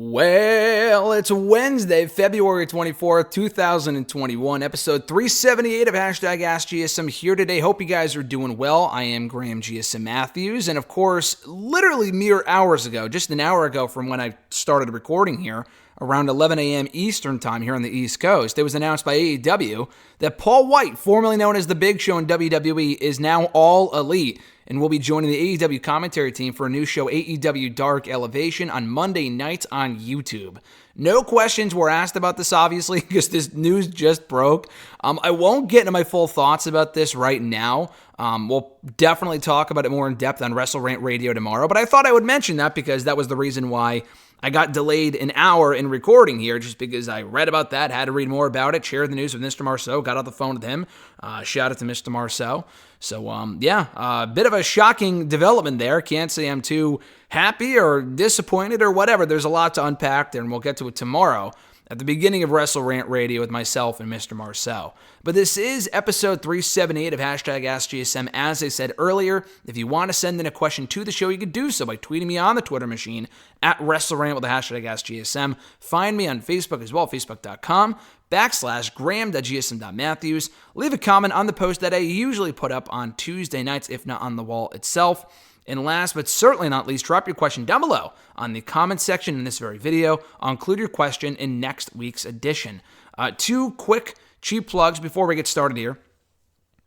Well, it's Wednesday, February 24th, 2021, episode 378 of AskGSM here today. Hope you guys are doing well. I am Graham GSM Matthews, and of course, literally mere hours ago, just an hour ago from when I started recording here, around 11 a.m. Eastern time here on the East Coast, it was announced by AEW that Paul White, formerly known as The Big Show in WWE, is now All Elite and will be joining the AEW commentary team for a new show, AEW Dark Elevation, on Monday nights on YouTube. No questions were asked about this, obviously, because this news just broke. I won't get into my full thoughts about this right now. We'll definitely talk about it more in depth on WrestleRant Radio tomorrow, but I thought I would mention that because that was the reason why I got delayed an hour in recording here, just because I read about that, had to read more about it, shared the news with Mr. Marceau, got off the phone with him. Shout out to Mr. Marceau. So, a bit of a shocking development there. Can't say I'm too happy or disappointed or whatever. There's a lot to unpack there, and we'll get to it tomorrow at the beginning of WrestleRant Radio with myself and Mr. Marceau. But this is episode 378 of AskGSM. As I said earlier, if you want to send in a question to the show, you can do so by tweeting me on the Twitter machine at WrestleRant with the hashtag AskGSM. Find me on Facebook as well, facebook.com/Graham.gsm.Matthews. Leave a comment on the post that I usually put up on Tuesday nights, if not on the wall itself. And last but certainly not least, drop your question down below on the comment section in this very video. I'll include your question in next week's edition. Two quick, cheap plugs before we get started here.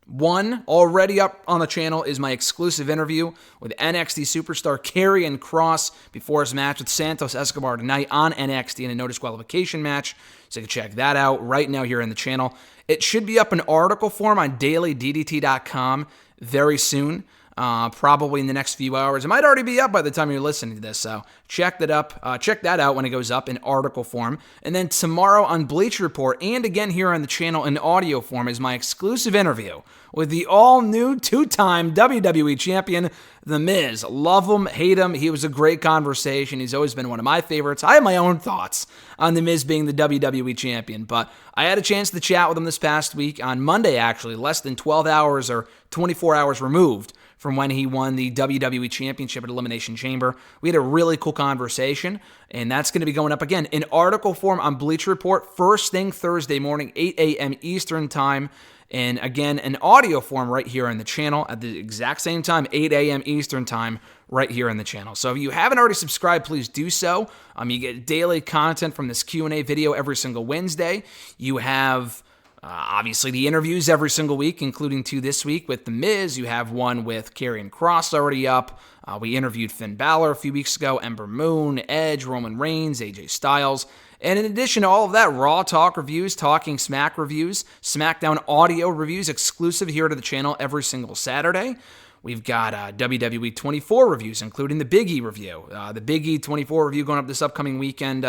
One, already up on the channel, is my exclusive interview with NXT superstar Karrion Kross before his match with Santos Escobar tonight on NXT in a no disqualification match. So you can check that out right now here in the channel. It should be up in article form on dailyddt.com very soon. Probably in the next few hours. It might already be up by the time you're listening to this, so check that out when it goes up in article form. And then tomorrow on Bleacher Report, and again here on the channel in audio form, is my exclusive interview with the all-new two-time WWE champion, The Miz. Love him, hate him. He was a great conversation. He's always been one of my favorites. I have my own thoughts on The Miz being the WWE champion, but I had a chance to chat with him this past week on Monday, actually, less than 12 hours or 24 hours removed from when he won the WWE Championship at Elimination Chamber. We had a really cool conversation, and that's going to be going up again in article form on Bleacher Report first thing Thursday morning, 8 a.m. Eastern Time, and again in audio form right here on the channel at the exact same time, 8 a.m. Eastern Time, right here on the channel. So if you haven't already subscribed, please do so. You get daily content from this Q&A video every single Wednesday. You have obviously the interviews every single week, including two this week with The Miz. You have one with Karrion Kross already up. We interviewed Finn Balor a few weeks ago, Ember Moon, Edge, Roman Reigns, AJ Styles. And in addition to all of that, Raw Talk reviews, Talking Smack reviews, SmackDown audio reviews exclusive here to the channel every single Saturday. We've got WWE 24 reviews, including the Big E review. The Big E 24 review going up this upcoming weekend.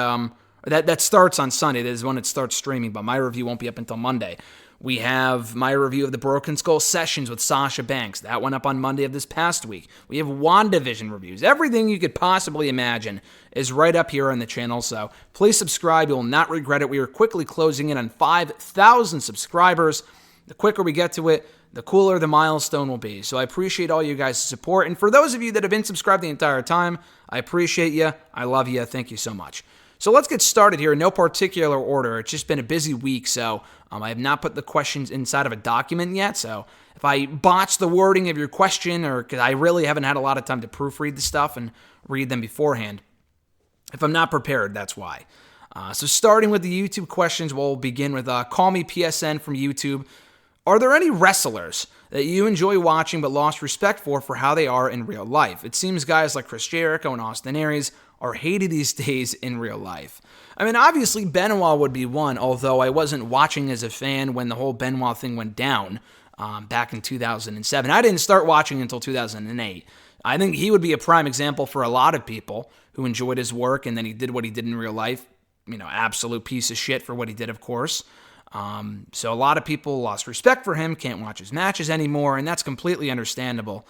That starts on Sunday. That is when it starts streaming, but my review won't be up until Monday. We have my review of the Broken Skull Sessions with Sasha Banks. That went up on Monday of this past week. We have WandaVision reviews. Everything you could possibly imagine is right up here on the channel, so please subscribe. You will not regret it. We are quickly closing in on 5,000 subscribers. The quicker we get to it, the cooler the milestone will be. So I appreciate all you guys' support. And for those of you that have been subscribed the entire time, I appreciate you. I love you. Thank you so much. So let's get started here in no particular order. It's just been a busy week, so I have not put the questions inside of a document yet. So if I botch the wording of your question, or because I really haven't had a lot of time to proofread the stuff and read them beforehand, if I'm not prepared, that's why. So starting with the YouTube questions, we'll begin with Call Me PSN from YouTube. Are there any wrestlers that you enjoy watching but lost respect for how they are in real life? It seems guys like Chris Jericho and Austin Aries are hated these days in real life. I mean, obviously Benoit would be one, although I wasn't watching as a fan when the whole Benoit thing went down back in 2007. I didn't start watching until 2008. I think he would be a prime example for a lot of people who enjoyed his work, and then he did what he did in real life. Absolute piece of shit for what he did, of course. So a lot of people lost respect for him, can't watch his matches anymore, and that's completely understandable.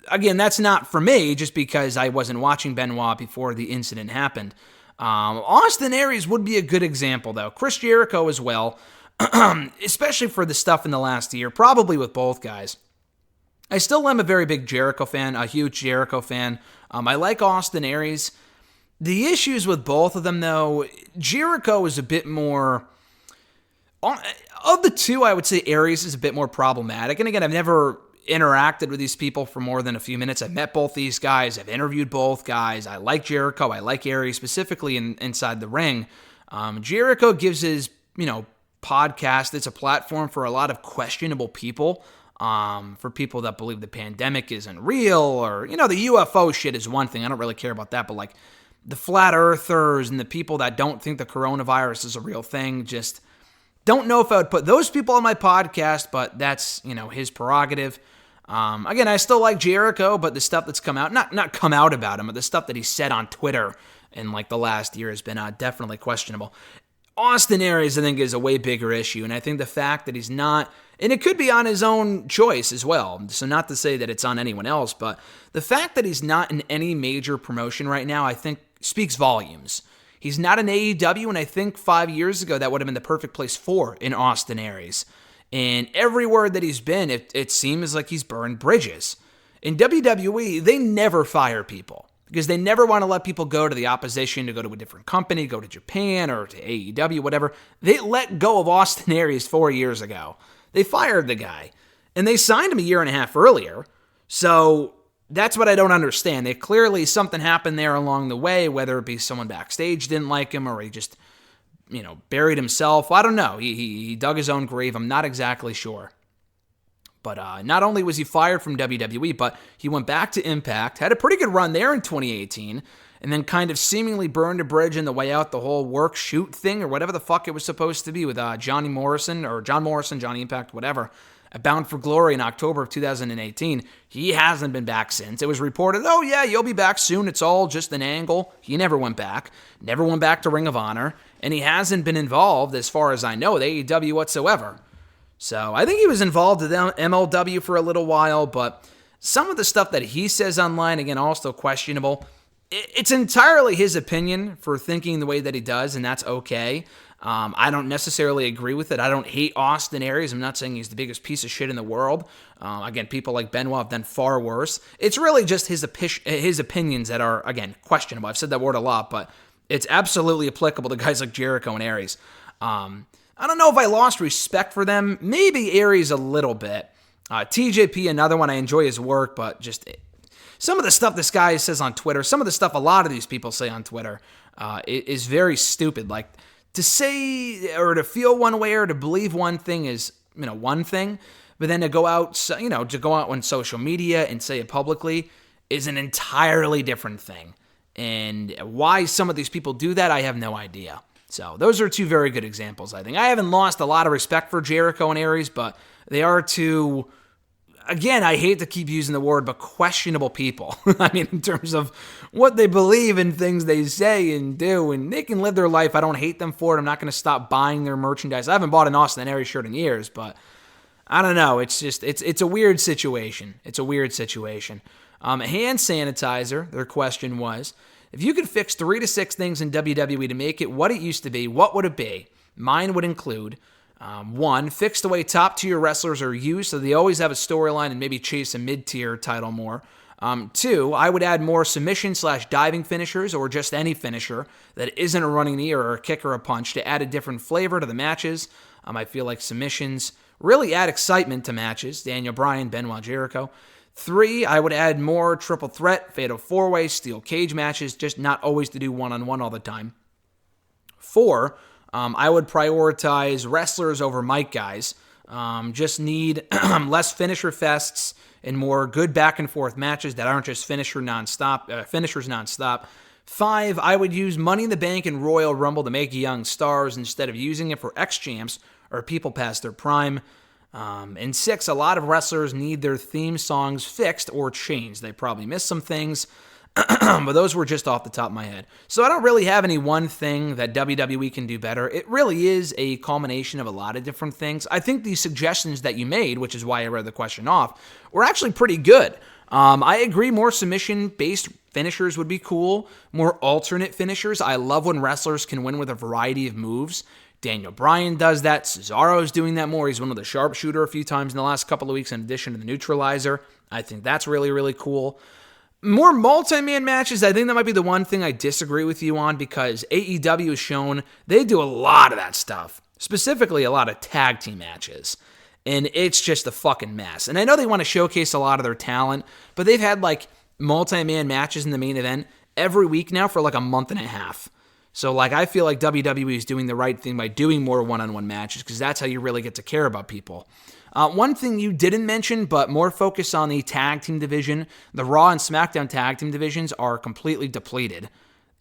Again, that's not for me, just because I wasn't watching Benoit before the incident happened. Austin Aries would be a good example, though. Chris Jericho as well, especially for the stuff in the last year, probably with both guys. I still am a very big Jericho fan, a huge Jericho fan. I like Austin Aries. The issues with both of them, though, Jericho is a bit more... Of the two, I would say Aries is a bit more problematic. And again, I've never interacted with these people for more than a few minutes. I've met both these guys. I've interviewed both guys. I like Jericho. I like Aries specifically inside the ring. Jericho gives his, podcast. It's a platform for a lot of questionable people. For people that believe the pandemic isn't real, or, the UFO shit is one thing. I don't really care about that. But like the flat earthers and the people that don't think the coronavirus is a real thing, just don't know if I would put those people on my podcast, but that's, his prerogative. Again, I still like Jericho, but the stuff that's come out, not come out about him, but the stuff that he said on Twitter in like the last year has been definitely questionable. Austin Aries, I think, is a way bigger issue, and I think the fact that he's not, and it could be on his own choice as well, so not to say that it's on anyone else, but the fact that he's not in any major promotion right now, I think, speaks volumes. He's not in AEW, and I think 5 years ago that would have been the perfect place for an Austin Aries. And everywhere that he's been, it seems like he's burned bridges. In WWE, they never fire people because they never want to let people go to the opposition, to go to a different company, go to Japan or to AEW, whatever. They let go of Austin Aries 4 years ago. They fired the guy, and they signed him a year and a half earlier. So that's what I don't understand. Clearly something happened there along the way, whether it be someone backstage didn't like him or he just, buried himself. I don't know. He dug his own grave. I'm not exactly sure. But not only was he fired from WWE, but he went back to Impact, had a pretty good run there in 2018, and then kind of seemingly burned a bridge in the way out, the whole work-shoot thing or whatever the fuck it was supposed to be with John Morrison, Johnny Impact, whatever. Bound for Glory in October of 2018. He hasn't been back since. It was reported, oh yeah, you'll be back soon. It's all just an angle. He never went back to Ring of Honor, and he hasn't been involved, as far as I know, with AEW whatsoever. So I think he was involved with MLW for a little while, but some of the stuff that he says online, again, also questionable. It's entirely his opinion for thinking the way that he does, and that's okay. I don't necessarily agree with it. I don't hate Austin Aries. I'm not saying he's the biggest piece of shit in the world. Again, people like Benoit have done far worse. It's really just his opinions that are, again, questionable. I've said that word a lot, but it's absolutely applicable to guys like Jericho and Aries. I don't know if I lost respect for them. Maybe Aries a little bit. TJP, another one. I enjoy his work, but just some of the stuff this guy says on Twitter, some of the stuff a lot of these people say on Twitter is very stupid. Like, to say or to feel one way or to believe one thing is, one thing, but then to go out on social media and say it publicly is an entirely different thing. And why some of these people do that, I have no idea. So those are two very good examples, I think. I haven't lost a lot of respect for Jericho and Aries, but they are two, again, I hate to keep using the word, but questionable people. I mean, in terms of what they believe and things they say and do, and they can live their life. I don't hate them for it. I'm not going to stop buying their merchandise. I haven't bought an Austin Aries shirt in years, but I don't know. It's just, it's a weird situation. It's a weird situation. Hand sanitizer, their question was, if you could fix 3 to 6 things in WWE to make it what it used to be, what would it be? Mine would include 1, fix the way top-tier wrestlers are used so they always have a storyline and maybe chase a mid-tier title more. 2, I would add more submission/diving finishers or just any finisher that isn't a running knee or a kick or a punch to add a different flavor to the matches. I feel like submissions really add excitement to matches. Daniel Bryan, Benoit, Jericho. 3, I would add more triple threat, fatal 4-way, steel cage matches, just not always to do one-on-one all the time. 4, I would prioritize wrestlers over mic guys. Just need less finisher fests and more good back-and-forth matches that aren't just finishers nonstop. 5, I would use Money in the Bank and Royal Rumble to make young stars instead of using it for ex-champs or people past their prime. And 6, a lot of wrestlers need their theme songs fixed or changed. They probably missed some things, but those were just off the top of my head. So I don't really have any one thing that WWE can do better. It really is a culmination of a lot of different things. I think the suggestions that you made, which is why I read the question off, were actually pretty good. I agree more submission-based finishers would be cool. More alternate finishers. I love when wrestlers can win with a variety of moves. Daniel Bryan does that. Cesaro's doing that more. He's won with a sharpshooter a few times in the last couple of weeks in addition to the neutralizer. I think that's really, really cool. More multi-man matches, I think that might be the one thing I disagree with you on, because AEW has shown they do a lot of that stuff, specifically a lot of tag team matches, and it's just a fucking mess. And I know they want to showcase a lot of their talent, but they've had like multi-man matches in the main event every week now for like a month and a half. So like I feel like WWE is doing the right thing by doing more one-on-one matches, because that's how you really get to care about people. One thing you didn't mention, but more focus on the tag team division. The Raw and SmackDown tag team divisions are completely depleted.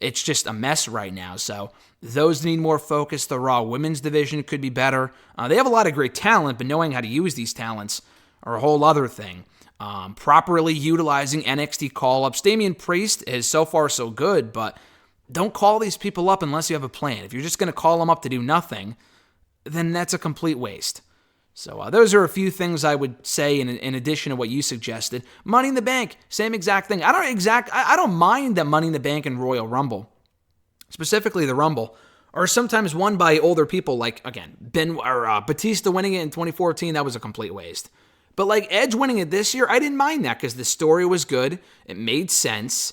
It's just a mess right now, so those need more focus. The Raw women's division could be better. They have a lot of great talent, but knowing how to use these talents are a whole other thing. Properly utilizing NXT call-ups. Damian Priest is so far so good, but don't call these people up unless you have a plan. If you're just going to call them up to do nothing, then that's a complete waste. So those are a few things I would say in addition to what you suggested. Money in the Bank, same exact thing. I don't mind that Money in the Bank and Royal Rumble, specifically the Rumble, are sometimes won by older people. Like again, Batista winning it in 2014, that was a complete waste. But like Edge winning it this year, I didn't mind that because the story was good. It made sense.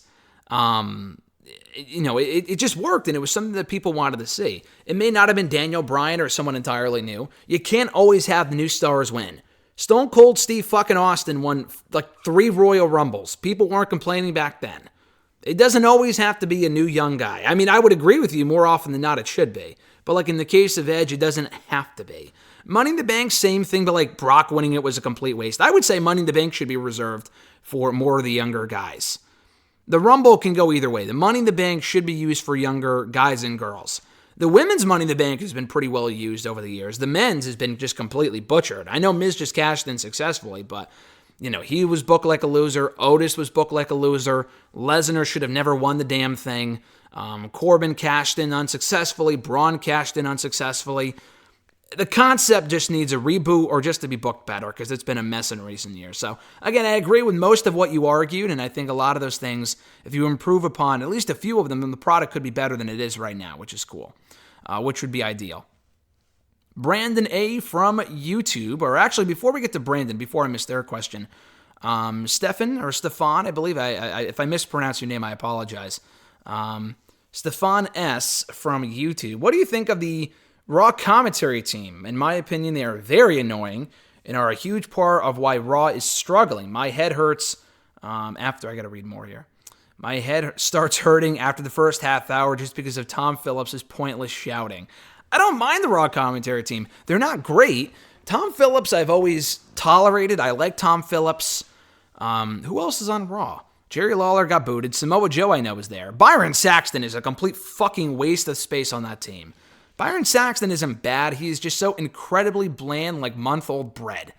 It just worked, and it was something that people wanted to see. It may not have been Daniel Bryan or someone entirely new. You can't always have the new stars win. Stone Cold Steve fucking Austin won like 3 Royal Rumbles. People weren't complaining back then. It doesn't always have to be a new young guy. I mean, I would agree with you more often than not it should be. But like in the case of Edge, it doesn't have to be. Money in the Bank, same thing, but like Brock winning it was a complete waste. I would say Money in the Bank should be reserved for more of the younger guys. The Rumble can go either way. The Money in the Bank should be used for younger guys and girls. The women's Money in the Bank has been pretty well used over the years. The men's has been just completely butchered. I know Miz just cashed in successfully, but he was booked like a loser. Otis was booked like a loser. Lesnar should have never won the damn thing. Corbin cashed in unsuccessfully. Braun cashed in unsuccessfully. The concept just needs a reboot or just to be booked better because it's been a mess in recent years. So, again, I agree with most of what you argued, and I think a lot of those things, if you improve upon at least a few of them, then the product could be better than it is right now, which is cool, which would be ideal. Brandon A. from YouTube, or actually, before we get to Brandon, before I miss their question, Stefan, I believe, if I mispronounce your name, I apologize. Stefan S. from YouTube. What do you think of the Raw commentary team? In my opinion, they are very annoying and are a huge part of why Raw is struggling. My head hurts after, I got to read more here. My head starts hurting after the first half hour just because of Tom Phillips' pointless shouting. I don't mind the Raw commentary team. They're not great. Tom Phillips I've always tolerated. I like Tom Phillips. Who else is on Raw? Jerry Lawler got booted. Samoa Joe I know is there. Byron Saxton is a complete fucking waste of space on that team. Byron Saxton isn't bad. He is just so incredibly bland, like month-old bread.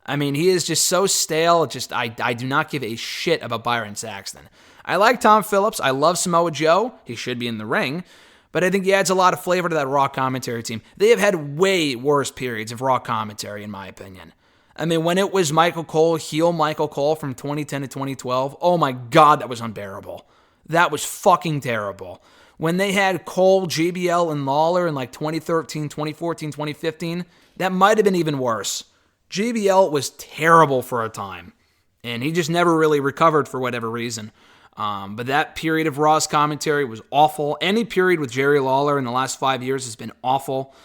I mean, he is just so stale. I do not give a shit about Byron Saxton. I like Tom Phillips. I love Samoa Joe. He should be in the ring. But I think he adds a lot of flavor to that Raw commentary team. They have had way worse periods of Raw commentary, in my opinion. I mean, when it was Michael Cole, heel Michael Cole from 2010 to 2012, oh my God, that was unbearable. That was fucking terrible. When they had Cole, JBL, and Lawler in like 2013, 2014, 2015, that might have been even worse. JBL was terrible for a time, and he just never really recovered for whatever reason. But that period of Raw's commentary was awful. Any period with Jerry Lawler in the last 5 years has been awful.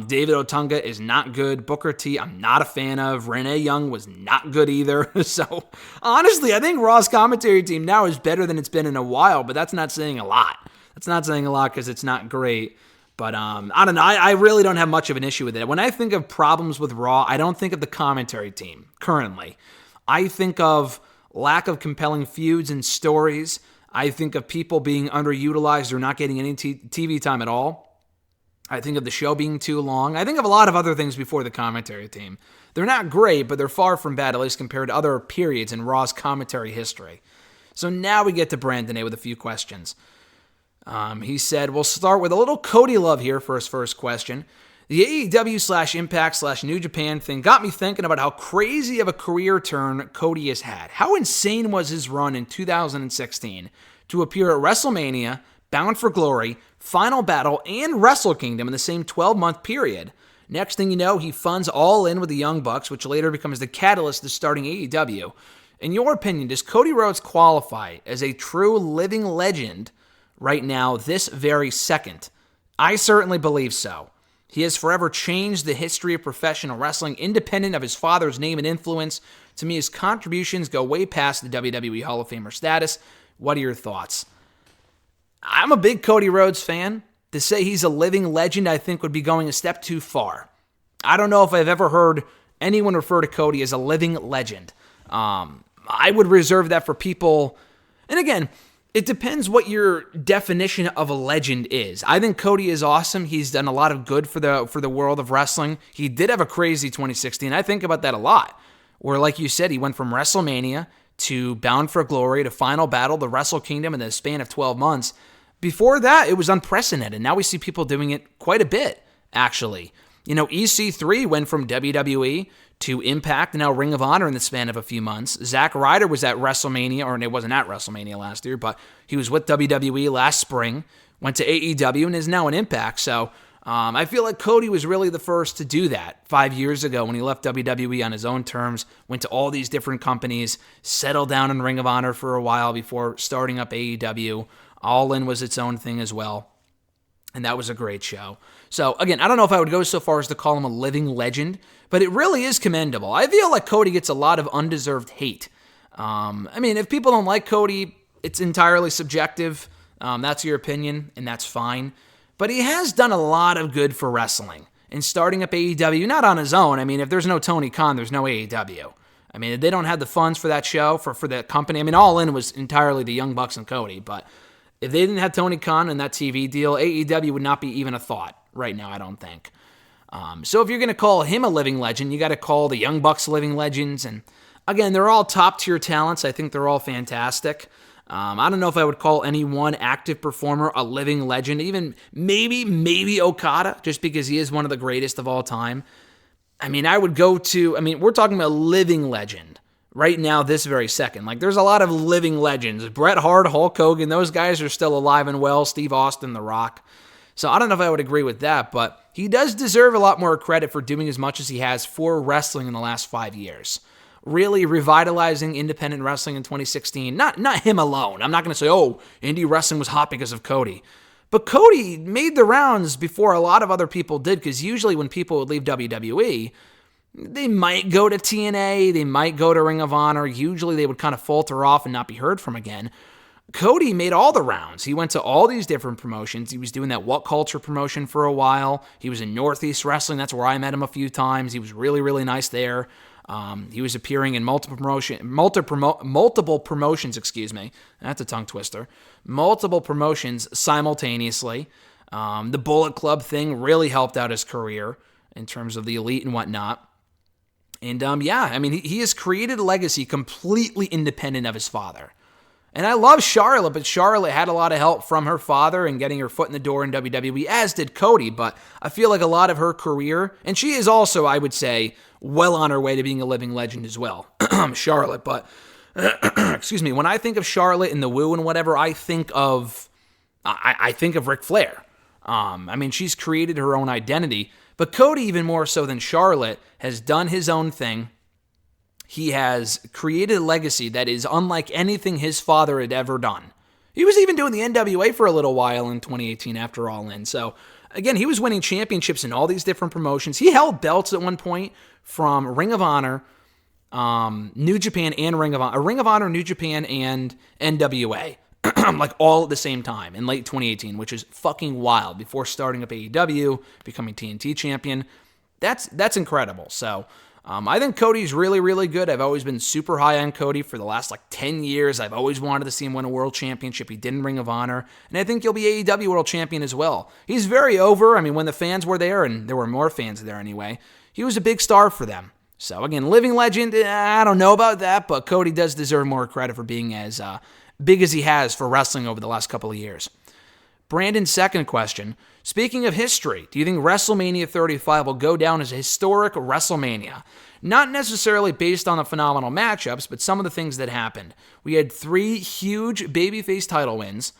David Otunga is not good. Booker T, I'm not a fan of. Renee Young was not good either. So, honestly, I think Raw's commentary team now is better than it's been in a while, but that's not saying a lot. That's not saying a lot because it's not great. But I don't know. I really don't have much of an issue with it. When I think of problems with Raw, I don't think of the commentary team currently. I think of lack of compelling feuds and stories. I think of people being underutilized or not getting any TV time at all. I think of the show being too long. I think of a lot of other things before the commentary team. They're not great, but they're far from bad, at least compared to other periods in Raw's commentary history. So now we get to Brandon A. with a few questions. He said, we'll start with a little Cody love here for his first question. The AEW/Impact/New Japan thing got me thinking about how crazy of a career turn Cody has had. How insane was his run in 2016 to appear at WrestleMania, Bound for Glory, Final Battle, and Wrestle Kingdom in the same 12-month period? Next thing you know, he funds All In with the Young Bucks, which later becomes the catalyst to starting AEW. In your opinion, does Cody Rhodes qualify as a true living legend right now, this very second? I certainly believe so. He has forever changed the history of professional wrestling, independent of his father's name and influence. To me, his contributions go way past the WWE Hall of Famer status. What are your thoughts? I'm a big Cody Rhodes fan. To say he's a living legend, I think, would be going a step too far. I don't know if I've ever heard anyone refer to Cody as a living legend. I would reserve that for people, and again, it depends what your definition of a legend is. I think Cody is awesome. He's done a lot of good for the world of wrestling. He did have a crazy 2016. I think about that a lot, where, like you said, he went from WrestleMania to Bound for Glory to Final Battle to Wrestle Kingdom in the span of 12 months. Before that, it was unprecedented. Now we see people doing it quite a bit, actually. EC3 went from WWE to Impact and now Ring of Honor in the span of a few months. Zack Ryder was at WrestleMania, or it wasn't at WrestleMania last year, but he was with WWE last spring, went to AEW, and is now in Impact. So I feel like Cody was really the first to do that 5 years ago when he left WWE on his own terms, went to all these different companies, settled down in Ring of Honor for a while before starting up AEW. All In was its own thing as well. And that was a great show. So, again, I don't know if I would go so far as to call him a living legend, but it really is commendable. I feel like Cody gets a lot of undeserved hate. If people don't like Cody, it's entirely subjective. That's your opinion, and that's fine. But he has done a lot of good for wrestling. And starting up AEW, not on his own. If there's no Tony Khan, there's no AEW. They don't have the funds for that show, for that company. All In was entirely the Young Bucks and Cody, but if they didn't have Tony Khan and that TV deal, AEW would not be even a thought right now, I don't think. So if you're going to call him a living legend, you got to call the Young Bucks living legends. And again, they're all top-tier talents. I think they're all fantastic. I don't know if I would call any one active performer a living legend. Even maybe Okada, just because he is one of the greatest of all time. I would go to, we're talking about living legend right now, this very second. There's a lot of living legends. Bret Hart, Hulk Hogan, those guys are still alive and well. Steve Austin, The Rock. So I don't know if I would agree with that, but he does deserve a lot more credit for doing as much as he has for wrestling in the last 5 years. Really revitalizing independent wrestling in 2016. Not him alone. I'm not going to say, indie wrestling was hot because of Cody. But Cody made the rounds before a lot of other people did, because usually when people would leave WWE, they might go to TNA, they might go to Ring of Honor. Usually they would kind of falter off and not be heard from again. Cody made all the rounds. He went to all these different promotions. He was doing that What Culture promotion for a while. He was in Northeast Wrestling. That's where I met him a few times. He was really, really nice there. He was appearing in multiple promotions, That's a tongue twister. Multiple promotions simultaneously. The Bullet Club thing really helped out his career in terms of the Elite and whatnot. And he has created a legacy completely independent of his father. And I love Charlotte, but Charlotte had a lot of help from her father and getting her foot in the door in WWE, as did Cody. But I feel like a lot of her career, and she is also, I would say, well on her way to being a living legend as well, Charlotte. But, when I think of Charlotte and the Woo and whatever, I think of Ric Flair. She's created her own identity. But Cody, even more so than Charlotte, has done his own thing. He has created a legacy that is unlike anything his father had ever done. He was even doing the NWA for a little while in 2018 after All In. So, again, he was winning championships in all these different promotions. He held belts at one point from Ring of Honor, New Japan, and Ring of Honor, New Japan, and NWA. All at the same time in late 2018, which is fucking wild, before starting up AEW, becoming TNT champion. That's incredible. So I think Cody's really, really good. I've always been super high on Cody for the last 10 years. I've always wanted to see him win a world championship. He did in Ring of Honor, and I think he'll be AEW world champion as well. He's very over. When the fans were there, and there were more fans there anyway, he was a big star for them. So again, living legend, I don't know about that, but Cody does deserve more credit for being as big as he has for wrestling over the last couple of years. Brandon's second question, speaking of history, do you think WrestleMania 35 will go down as a historic WrestleMania? Not necessarily based on the phenomenal matchups, but some of the things that happened. We had 3 huge babyface title wins,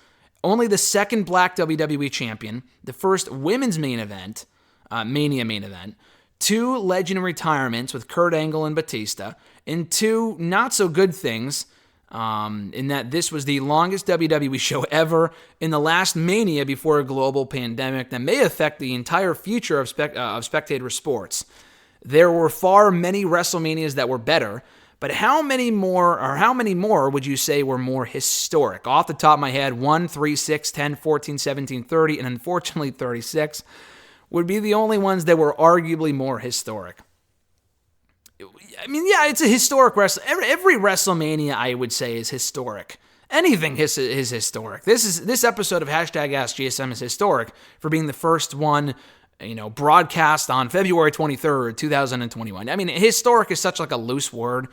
only the second black WWE champion, the first women's main event, Mania main event, 2 legend retirements with Kurt Angle and Batista, and 2 not-so-good things, in that this was the longest WWE show ever in the last Mania before a global pandemic that may affect the entire future of spectator sports. There were far many WrestleManias that were better, but how many more would you say were more historic? Off the top of my head, 1, 3, 6, 10, 14, 17, 30, and unfortunately 36 would be the only ones that were arguably more historic. I mean, yeah, it's a historic every WrestleMania, I would say, is historic. Anything is historic. This episode of #AskGSM is historic for being the first one, broadcast on February 23rd, 2021. I mean, historic is such like a loose word.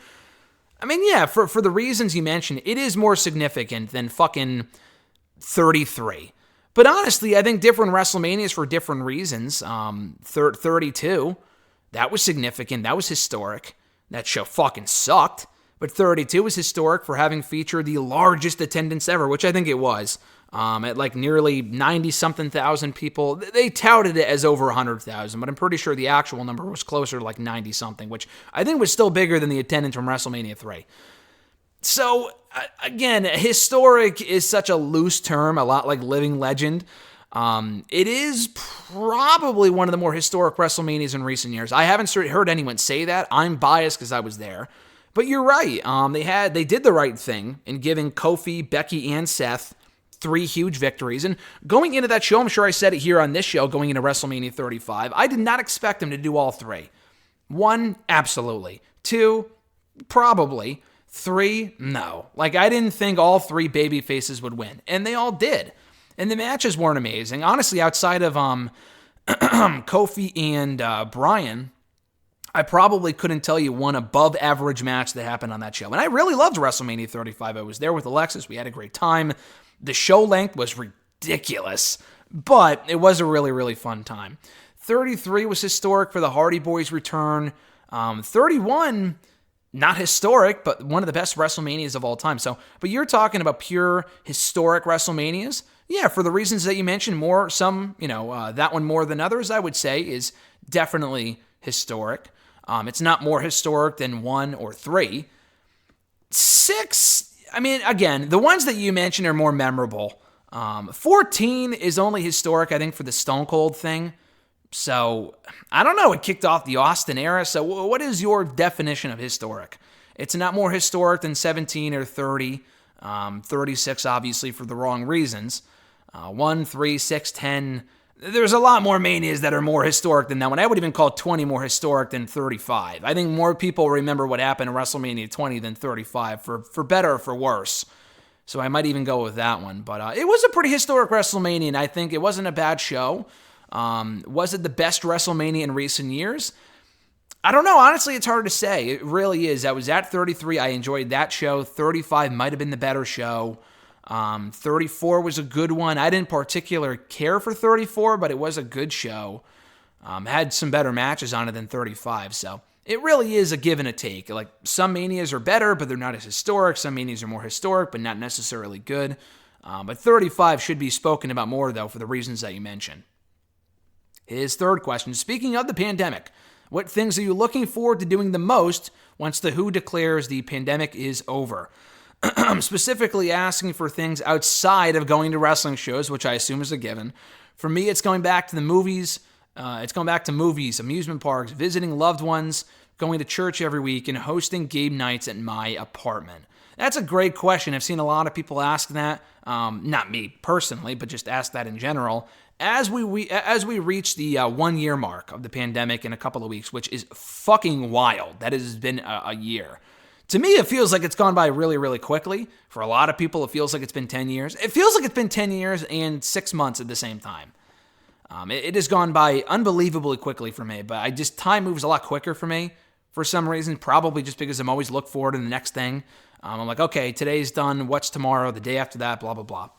I mean, yeah, for the reasons you mentioned, it is more significant than fucking 33. But honestly, I think different WrestleManias for different reasons. 32, that was significant. That was historic. That show fucking sucked. But 32 was historic for having featured the largest attendance ever, which I think it was. At like nearly 90-something thousand people. They touted it as over 100,000, but I'm pretty sure the actual number was closer to like 90-something, which I think was still bigger than the attendance from WrestleMania 3. So, again, historic is such a loose term, a lot like living legend. It is probably one of the more historic WrestleManias in recent years. I haven't heard anyone say that. I'm biased because I was there. But you're right. They did the right thing in giving Kofi, Becky, and Seth 3 huge victories. And going into that show, I'm sure I said it here on this show, going into WrestleMania 35, I did not expect them to do all 3. 1, absolutely. 2, probably. 3, no. Like, I didn't think all 3 baby faces would win. And they all did. And the matches weren't amazing. Honestly, outside of Kofi and Bryan, I probably couldn't tell you one above average match that happened on that show. And I really loved WrestleMania 35. I was there with Alexis. We had a great time. The show length was ridiculous, but it was a really, really fun time. 33 was historic for the Hardy Boys' return. 31, not historic, but one of the best WrestleManias of all time. But you're talking about pure historic WrestleManias. Yeah, for the reasons that you mentioned, that one more than others, I would say, is definitely historic. It's not more historic than 1 or 3. 6, I mean, again, the ones that you mentioned are more memorable. 14 is only historic, I think, for the Stone Cold thing. So, I don't know. It kicked off the Austin era. So, what is your definition of historic? It's not more historic than 17 or 30. 36, obviously, for the wrong reasons. 1, 3, 6, 10. There's a lot more Manias that are more historic than that one. I would even call 20 more historic than 35. I think more people remember what happened in WrestleMania 20 than 35, for better or for worse. So I might even go with that one. But it was a pretty historic WrestleMania, and I think it wasn't a bad show. Was it the best WrestleMania in recent years? I don't know. Honestly, it's hard to say. It really is. I was at 33. I enjoyed that show. 35 might have been the better show. 34 was a good one. I didn't particularly care for 34, but it was a good show. Had some better matches on it than 35, so it really is a give and a take. Like, some Manias are better, but they're not as historic. Some Manias are more historic, but not necessarily good. But 35 should be spoken about more, though, for the reasons that you mentioned. His third question, speaking of the pandemic, what things are you looking forward to doing the most once the WHO declares the pandemic is over? Specifically asking for things outside of going to wrestling shows, which I assume is a given. For me, it's going back to the movies. Amusement parks, visiting loved ones, going to church every week, and hosting game nights at my apartment. That's a great question. I've seen a lot of people ask that. Not me personally, but just ask that in general. As we reach the 1 year mark of the pandemic in a couple of weeks, which is fucking wild. That has been a year. To me, it feels like it's gone by really, really quickly. For a lot of people, it feels like it's been 10 years. It feels like it's been 10 years and 6 months at the same time. It has gone by unbelievably quickly for me, but time moves a lot quicker for me for some reason, probably just because I'm always look forward to the next thing. I'm like, okay, today's done. What's tomorrow? The day after that, blah, blah, blah.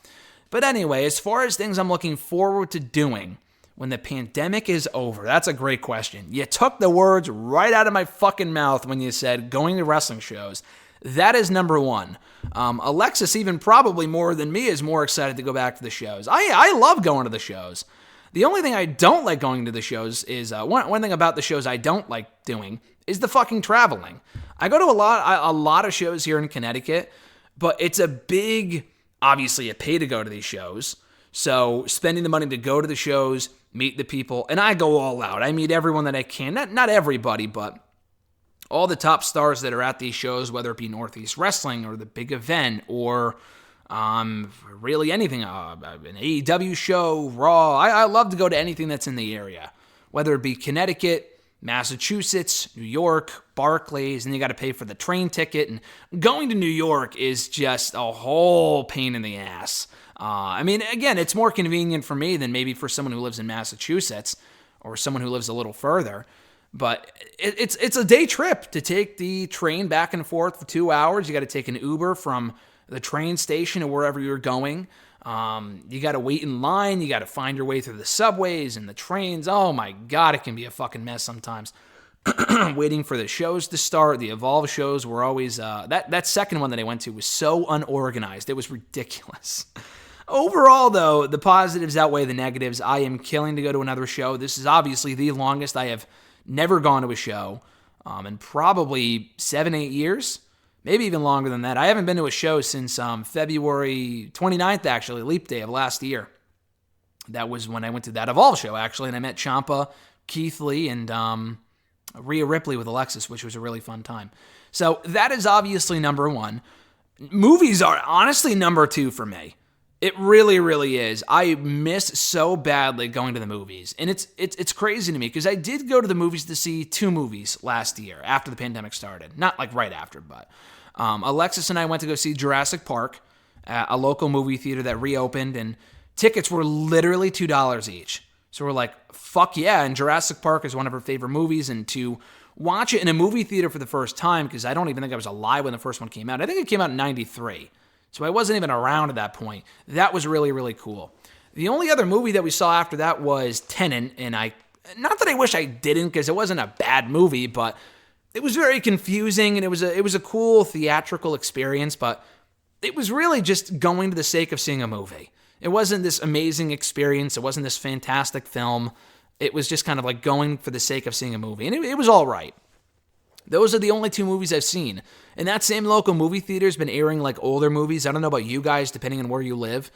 But anyway, as far as things I'm looking forward to doing when the pandemic is over, that's a great question. You took the words right out of my fucking mouth when you said going to wrestling shows. That is number one. Alexis, even probably more than me, is more excited to go back to the shows. I love going to the shows. The only thing I don't like going to the shows is, one thing about the shows I don't like doing is the fucking traveling. I go to a lot of shows here in Connecticut, but it's a big, obviously you pay to go to these shows. So spending the money to go to the shows, meet the people, and I go all out. I meet everyone that I can. Not everybody, but all the top stars that are at these shows, whether it be Northeast Wrestling or the big event or really anything, an AEW show, Raw. I love to go to anything that's in the area, whether it be Connecticut, Massachusetts, New York, Barclays, and you got to pay for the train ticket. And going to New York is just a whole pain in the ass. Again, it's more convenient for me than maybe for someone who lives in Massachusetts or someone who lives a little further. But it's a day trip to take the train back and forth for 2 hours. You got to take an Uber from the train station or wherever you're going. You got to wait in line. You got to find your way through the subways and the trains. Oh my God, it can be a fucking mess sometimes. Waiting for the shows to start. The Evolve shows were always, that second one that I went to was so unorganized. It was ridiculous. Overall, though, the positives outweigh the negatives. I am killing to go to another show. This is obviously the longest I have never gone to a show in probably 7-8 years. Maybe even longer than that. I haven't been to a show since February 29th, actually, Leap Day of last year. That was when I went to that Evolve show, actually, and I met Ciampa, Keith Lee, and Rhea Ripley with Alexis, which was a really fun time. So that is obviously number one. Movies are honestly number two for me. It really, really is. I miss so badly going to the movies. And it's crazy to me because I did go to the movies to see 2 movies last year after the pandemic started. Not like right after, but Alexis and I went to go see Jurassic Park at a local movie theater that reopened, and tickets were literally $2 each. So we're like, fuck yeah, and Jurassic Park is one of her favorite movies, and to watch it in a movie theater for the first time, because I don't even think I was alive when the first one came out. I think it came out in 93. So I wasn't even around at that point. That was really, really cool. The only other movie that we saw after that was Tenet, and not that I wish I didn't, because it wasn't a bad movie, but it was very confusing, and it was a cool theatrical experience, but it was really just going to the sake of seeing a movie. It wasn't this amazing experience. It wasn't this fantastic film. It was just kind of like going for the sake of seeing a movie, and it was all right. Those are the only 2 movies I've seen. And that same local movie theater has been airing like older movies. I don't know about you guys, depending on where you live.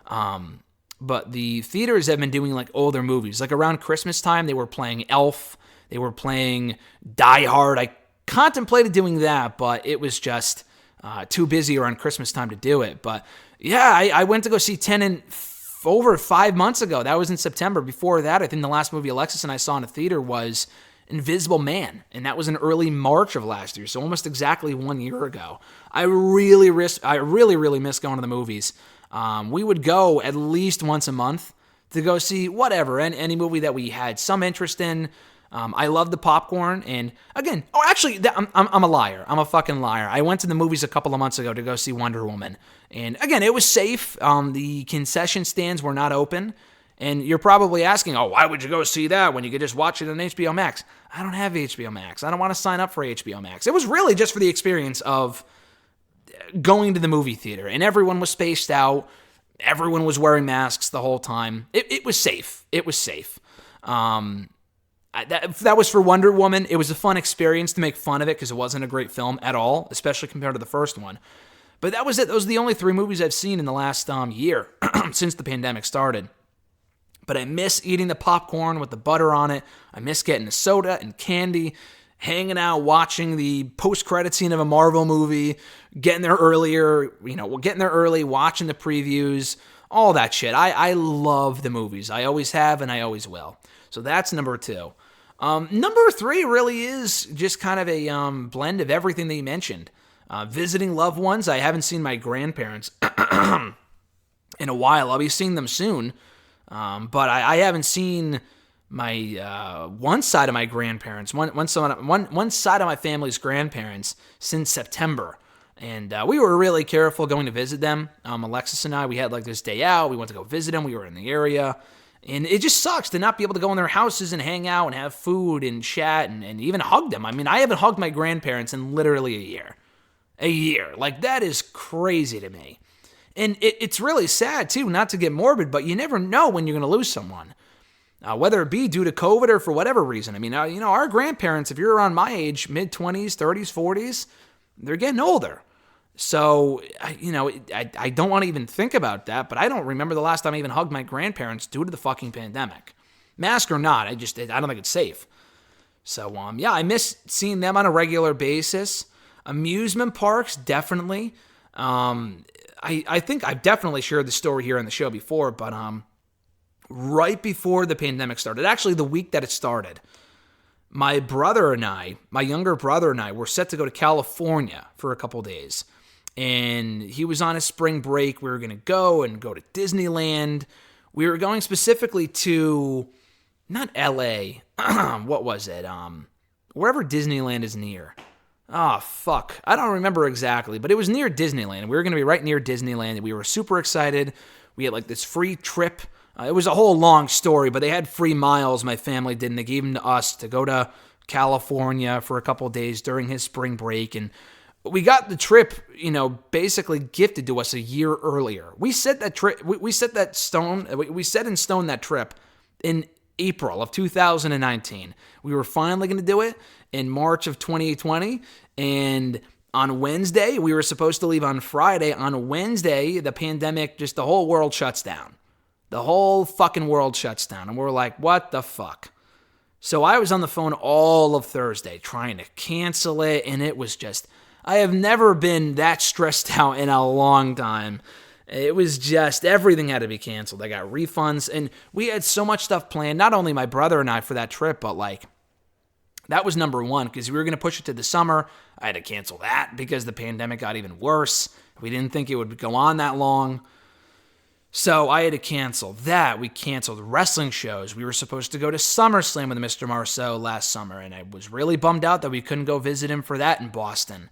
But the theaters have been doing like older movies. Like around Christmas time, they were playing Elf. They were playing Die Hard. I contemplated doing that, but it was just too busy around Christmas time to do it. But yeah, I went to go see Tenet over 5 months ago. That was in September. Before that, I think the last movie Alexis and I saw in a theater was Invisible Man, and that was in early March of last year, so almost exactly 1 year ago. I really miss going to the movies. We would go at least once a month to go see whatever, any movie that we had some interest in. I love the popcorn, and again, I'm a liar. I'm a fucking liar. I went to the movies a couple of months ago to go see Wonder Woman, and again, it was safe. The concession stands were not open. And you're probably asking, why would you go see that when you could just watch it on HBO Max? I don't have HBO Max. I don't want to sign up for HBO Max. It was really just for the experience of going to the movie theater. And everyone was spaced out. Everyone was wearing masks the whole time. It was safe. It was safe. That was for Wonder Woman. It was a fun experience to make fun of it because it wasn't a great film at all, especially compared to the first one. But that was it. Those are the only 3 movies I've seen in the last year since the pandemic started. But I miss eating the popcorn with the butter on it. I miss getting a soda and candy, hanging out, watching the post-credit scene of a Marvel movie, getting there early, watching the previews, all that shit. I love the movies. I always have and I always will. So that's number 2. Number 3 really is just kind of a blend of everything that you mentioned. Visiting loved ones. I haven't seen my grandparents in a while. I'll be seeing them soon. But I haven't seen my one side of my grandparents, one side of my family's grandparents since September. And we were really careful going to visit them. Alexis and I, we had like this day out. We went to go visit them. We were in the area. And it just sucks to not be able to go in their houses and hang out and have food and chat and even hug them. I mean, I haven't hugged my grandparents in literally a year. A year. Like, that is crazy to me. And it's really sad, too, not to get morbid, but you never know when you're going to lose someone. whether it be due to COVID or for whatever reason. I mean, our grandparents, if you're around my age, mid-20s, 30s, 40s, they're getting older. So, I don't want to even think about that, but I don't remember the last time I even hugged my grandparents due to the fucking pandemic. Mask or not, I don't think it's safe. So, I miss seeing them on a regular basis. Amusement parks, definitely. I think I've definitely shared the story here on the show before, but right before the pandemic started, actually the week that it started, my younger brother and I were set to go to California for a couple days. And he was on his spring break. We were going to go to Disneyland. We were going specifically to, not LA, what was it? Wherever Disneyland is near. Oh, fuck. I don't remember exactly, but it was near Disneyland. We were going to be right near Disneyland, and we were super excited. We had like this free trip. It was a whole long story, but they had free miles, my family did, and they gave them to us to go to California for a couple of days during his spring break. And we got the trip, basically gifted to us a year earlier. We set that trip, we set in stone that trip in April of 2019. We were finally going to do it in March of 2020, and on Wednesday, we were supposed to leave on Friday. On Wednesday, the pandemic, the whole world shuts down. The whole fucking world shuts down, and we're like, what the fuck? So I was on the phone all of Thursday trying to cancel it, and it was I have never been that stressed out in a long time. It was everything had to be canceled. I got refunds, and we had so much stuff planned, not only my brother and I for that trip, but that was number one, because we were going to push it to the summer. I had to cancel that because the pandemic got even worse. We didn't think it would go on that long. So I had to cancel that. We canceled wrestling shows. We were supposed to go to SummerSlam with Mr. Marceau last summer, and I was really bummed out that we couldn't go visit him for that in Boston.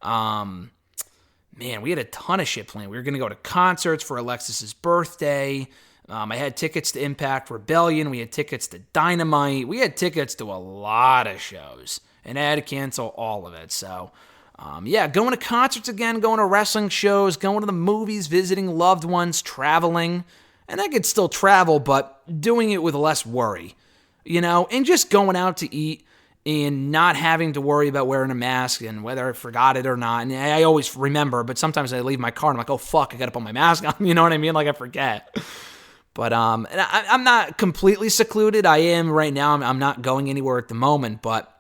Man, we had a ton of shit planned. We were going to go to concerts for Alexis's birthday. I had tickets to Impact Rebellion. We had tickets to Dynamite. We had tickets to a lot of shows, and I had to cancel all of it. So, going to concerts again, going to wrestling shows, going to the movies, visiting loved ones, traveling. And I could still travel, but doing it with less worry, and just going out to eat and not having to worry about wearing a mask and whether I forgot it or not. And I always remember, but sometimes I leave my car and I'm like, oh, fuck, I got to put my mask on. You know what I mean? I forget. But and I'm not completely secluded. I am right now. I'm not going anywhere at the moment. But,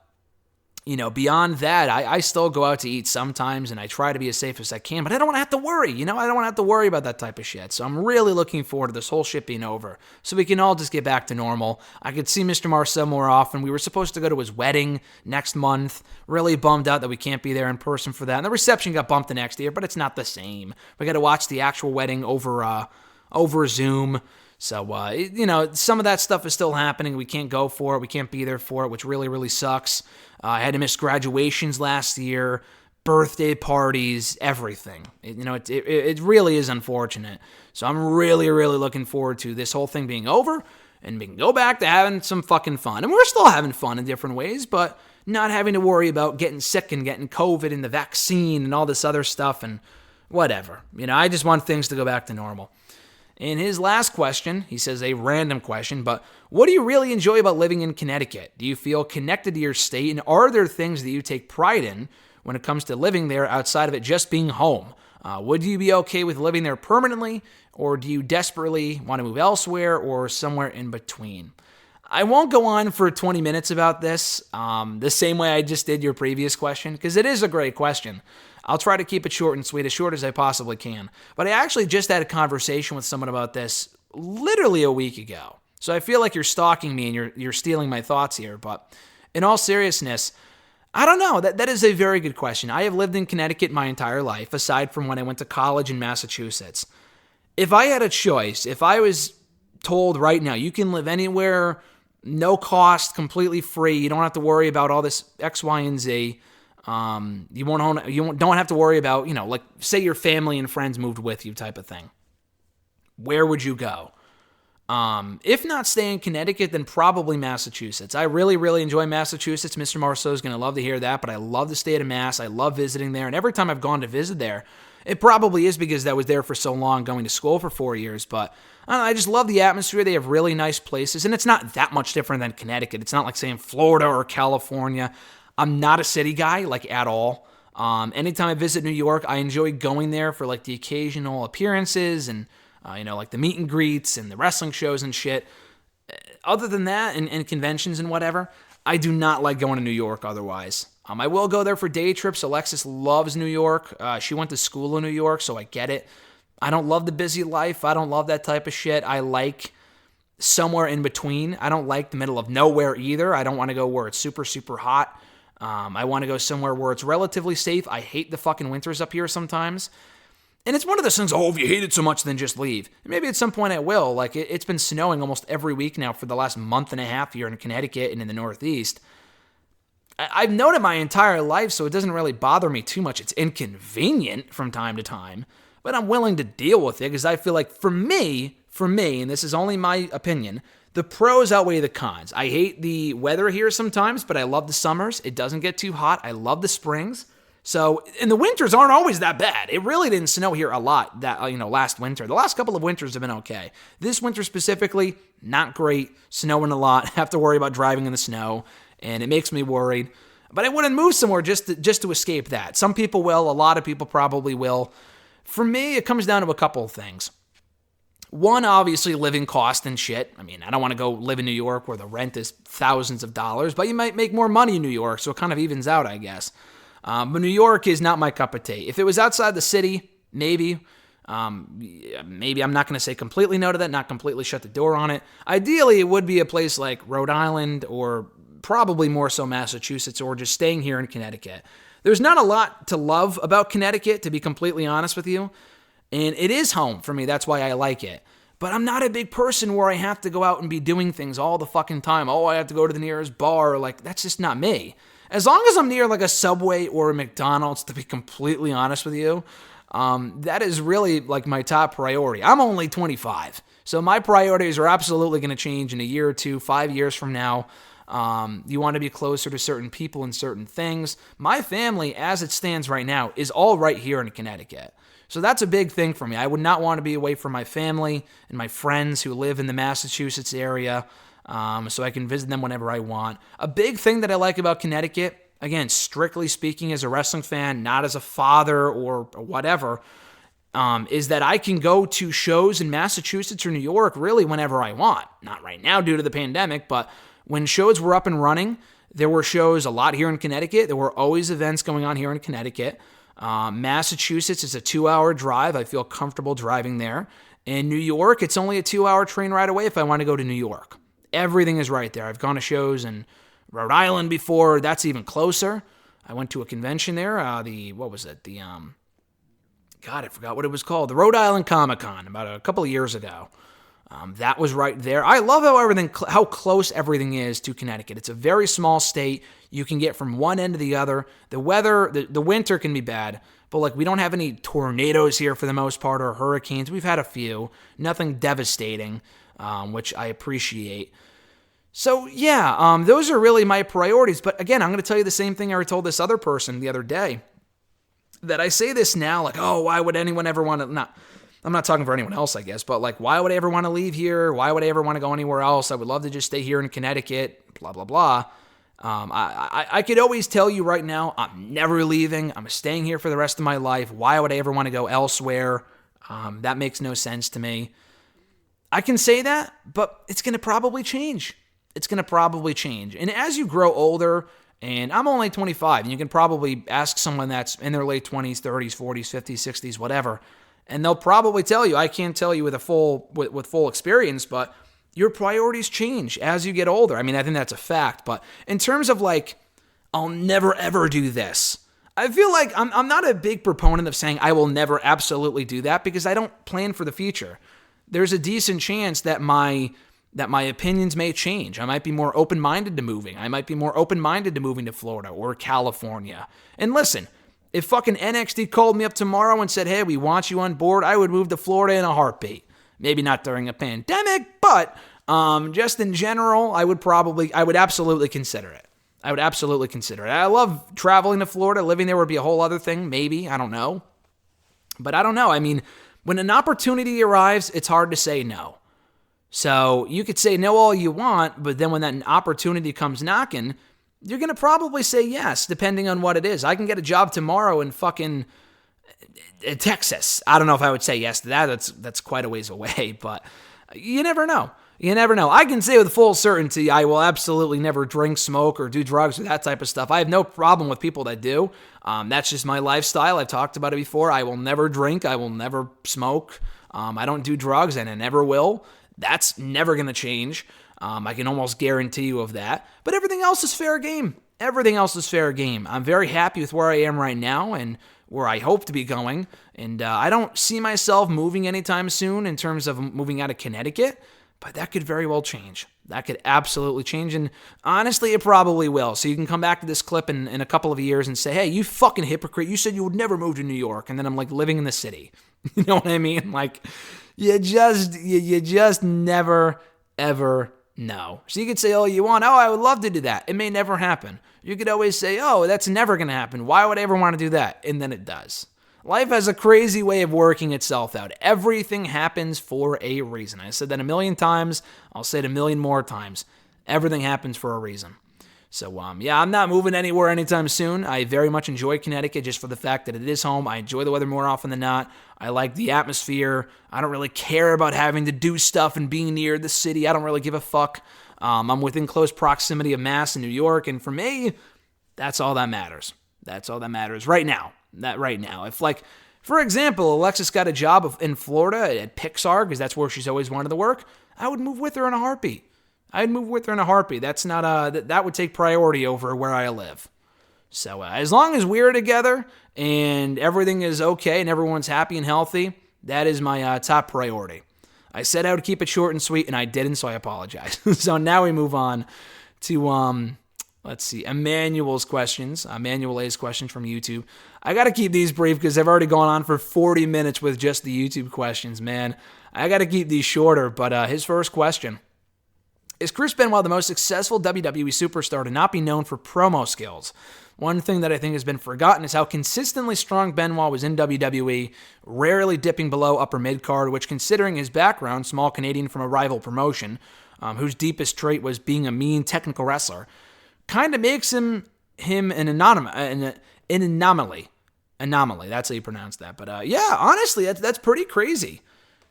beyond that, I still go out to eat sometimes, and I try to be as safe as I can. But I don't want to have to worry. I don't want to have to worry about that type of shit. So I'm really looking forward to this whole shit being over so we can all just get back to normal. I could see Mr. Marceau more often. We were supposed to go to his wedding next month. Really bummed out that we can't be there in person for that. And the reception got bumped the next year, but it's not the same. We got to watch the actual wedding over Zoom. So, some of that stuff is still happening. We can't go for it. We can't be there for it, which really, really sucks. I had to miss graduations last year, birthday parties, everything. It really is unfortunate. So I'm really, really looking forward to this whole thing being over, and we can go back to having some fucking fun. And we're still having fun in different ways, but not having to worry about getting sick and getting COVID and the vaccine and all this other stuff and whatever. I just want things to go back to normal. In his last question, he says a random question, but what do you really enjoy about living in Connecticut? Do you feel connected to your state, and are there things that you take pride in when it comes to living there outside of it just being home? Would you be okay with living there permanently, or do you desperately want to move elsewhere or somewhere in between? I won't go on for 20 minutes about this, the same way I just did your previous question, because it is a great question. I'll try to keep it short and sweet, as short as I possibly can. But I actually just had a conversation with someone about this literally a week ago. So I feel like you're stalking me and you're stealing my thoughts here. But in all seriousness, I don't know. That is a very good question. I have lived in Connecticut my entire life, aside from when I went to college in Massachusetts. If I had a choice, if I was told right now, you can live anywhere, no cost, completely free, you don't have to worry about all this X, Y, and Z. Don't have to worry about, say your family and friends moved with you type of thing. Where would you go? If not stay in Connecticut, then probably Massachusetts. I really, really enjoy Massachusetts. Mr. Marceau is going to love to hear that, but I love the state of Mass. I love visiting there, and every time I've gone to visit there, It probably is because I was there for so long, going to school for 4 years, but I don't know, I just love the atmosphere. They have really nice places, and it's not that much different than Connecticut. It's not like saying Florida or California. I'm not a city guy, like, at all. Anytime I visit New York, I enjoy going there for, like, the occasional appearances and, like the meet and greets and the wrestling shows and shit. Other than that, and conventions and whatever, I do not like going to New York otherwise. I will go there for day trips. Alexis loves New York. She went to school in New York, so I get it. I don't love the busy life. I don't love that type of shit. I like somewhere in between. I don't like the middle of nowhere either. I don't want to go where it's super, super hot. I want to go somewhere where it's relatively safe. I hate the fucking winters up here sometimes. And it's one of those things, if you hate it so much, then just leave. Maybe at some point I will. Like, it's been snowing almost every week now for the last month and a half here in Connecticut and in the Northeast. I've known it my entire life, so it doesn't really bother me too much. It's inconvenient from time to time, but I'm willing to deal with it because I feel like for me, and this is only my opinion, the pros outweigh the cons. I hate the weather here sometimes, but I love the summers. It doesn't get too hot. I love the springs. So, and the winters aren't always that bad. It really didn't snow here a lot last winter. The last couple of winters have been okay. This winter specifically, not great. Snowing a lot. Have to worry about driving in the snow, and it makes me worried. But I wouldn't move somewhere just to escape that. Some people will. A lot of people probably will. For me, it comes down to a couple of things. One, obviously, living cost and shit. I mean, I don't want to go live in New York where the rent is thousands of dollars, but you might make more money in New York, so it kind of evens out, I guess. But New York is not my cup of tea. If it was outside the city, maybe. Maybe I'm not going to say completely no to that, not completely shut the door on it. Ideally, it would be a place like Rhode Island or probably more so Massachusetts or just staying here in Connecticut. There's not a lot to love about Connecticut, to be completely honest with you. And it is home for me. That's why I like it. But I'm not a big person where I have to go out and be doing things all the fucking time. I have to go to the nearest bar. Like, that's just not me. As long as I'm near like a Subway or a McDonald's, to be completely honest with you, that is really like my top priority. I'm only 25, so my priorities are absolutely going to change in a year or two, 5 years from now. You want to be closer to certain people and certain things. My family, as it stands right now, is all right here in Connecticut. So that's a big thing for me. I would not want to be away from my family and my friends who live in the Massachusetts area. So I can visit them whenever I want. A big thing that I like about Connecticut, again, strictly speaking as a wrestling fan, not as a father or whatever, is that I can go to shows in Massachusetts or New York really whenever I want. Not right now due to the pandemic, but when shows were up and running, there were shows a lot here in Connecticut. There were always events going on here in Connecticut. Massachusetts is a 2-hour drive. I feel comfortable driving there. In New York, it's only a 2-hour train ride away if I want to go to New York. Everything is right there. I've gone to shows in Rhode Island before. That's even closer. I went to a convention there. I forgot what it was called. The Rhode Island Comic-Con about a couple of years ago. That was right there. I love how close everything is to Connecticut. It's a very small state. You can get from one end to the other. The weather, the winter can be bad, but like we don't have any tornadoes here for the most part or hurricanes. We've had a few. Nothing devastating, which I appreciate. So yeah, those are really my priorities. But again, I'm going to tell you the same thing I told this other person the other day. That I say this now, like, why would anyone ever want to? I'm not talking for anyone else, I guess, but like, why would I ever want to leave here? Why would I ever want to go anywhere else? I would love to just stay here in Connecticut, blah, blah, blah. I could always tell you right now, I'm never leaving. I'm staying here for the rest of my life. Why would I ever want to go elsewhere? That makes no sense to me. I can say that, but it's going to probably change. It's going to probably change. And as you grow older, and I'm only 25, and you can probably ask someone that's in their late 20s, 30s, 40s, 50s, 60s, whatever, and they'll probably tell you, I can't tell you with full experience, but your priorities change as you get older. I mean, I think that's a fact. But in terms of like, I'll never ever do this, I feel like I'm not a big proponent of saying I will never absolutely do that because I don't plan for the future. There's a decent chance that my opinions may change. I might be more open-minded to moving. I might be more open-minded to moving to Florida or California. And listen, if fucking NXT called me up tomorrow and said, hey, we want you on board, I would move to Florida in a heartbeat. Maybe not during a pandemic, but just in general, I would absolutely consider it. I would absolutely consider it. I love traveling to Florida. Living there would be a whole other thing, maybe. I don't know. But I don't know. I mean, when an opportunity arrives, it's hard to say no. So you could say no all you want, but then when that opportunity comes knocking, you're going to probably say yes, depending on what it is. I can get a job tomorrow in fucking Texas. I don't know if I would say yes to that. That's quite a ways away, but you never know. You never know. I can say with full certainty I will absolutely never drink, smoke, or do drugs or that type of stuff. I have no problem with people that do. That's just my lifestyle. I've talked about it before. I will never drink. I will never smoke. I don't do drugs, and I never will. That's never going to change. I can almost guarantee you of that. But everything else is fair game. Everything else is fair game. I'm very happy with where I am right now and where I hope to be going. And I don't see myself moving anytime soon in terms of moving out of Connecticut. But that could very well change. That could absolutely change. And honestly, it probably will. So you can come back to this clip in a couple of years and say, hey, you fucking hypocrite. You said you would never move to New York. And then I'm like living in the city. You know what I mean? Like, you just never, ever know. So you could say, oh, you want? Oh, I would love to do that. It may never happen. You could always say, oh, that's never going to happen. Why would I ever want to do that? And then it does. Life has a crazy way of working itself out. Everything happens for a reason. I said that a million times. I'll say it a million more times. Everything happens for a reason. So, I'm not moving anywhere anytime soon. I very much enjoy Connecticut just for the fact that it is home. I enjoy the weather more often than not. I like the atmosphere. I don't really care about having to do stuff and being near the city. I don't really give a fuck. I'm within close proximity of Mass and New York, and for me, that's all that matters. That's all that matters right now. If, like, for example, Alexis got a job in Florida at Pixar, because that's where she's always wanted to work, I would move with her in a heartbeat. That's not that would take priority over where I live. So as long as we're together and everything is okay and everyone's happy and healthy, that is my top priority. I said I would keep it short and sweet, and I didn't, so I apologize. So now we move on to let's see, Emmanuel's questions. Emmanuel A's questions from YouTube. I got to keep these brief because I've already gone on for 40 minutes with just the YouTube questions, man. I got to keep these shorter, but his first question. Is Chris Benoit the most successful WWE superstar to not be known for promo skills? One thing that I think has been forgotten is how consistently strong Benoit was in WWE, rarely dipping below upper mid-card, which, considering his background, small Canadian from a rival promotion, whose deepest trait was being a mean technical wrestler, kind of makes him an anomaly. Anomaly, that's how you pronounce that. But honestly, that's pretty crazy.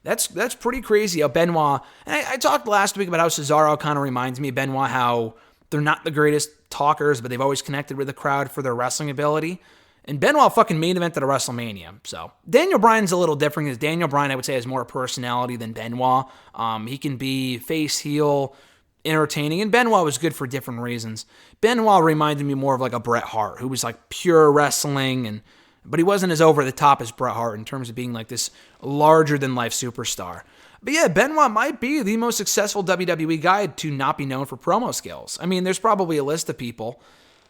That's pretty crazy how Benoit, and I talked last week about how Cesaro kind of reminds me of Benoit, how they're not the greatest talkers, but they've always connected with the crowd for their wrestling ability. And Benoit fucking main evented a WrestleMania. So Daniel Bryan's a little different, because Daniel Bryan, I would say, has more personality than Benoit. He can be face, heel, entertaining, and Benoit was good for different reasons. Benoit reminded me more of like a Bret Hart, who was like pure wrestling, but he wasn't as over the top as Bret Hart in terms of being like this larger-than-life superstar. But yeah, Benoit might be the most successful WWE guy to not be known for promo skills. I mean, there's probably a list of people,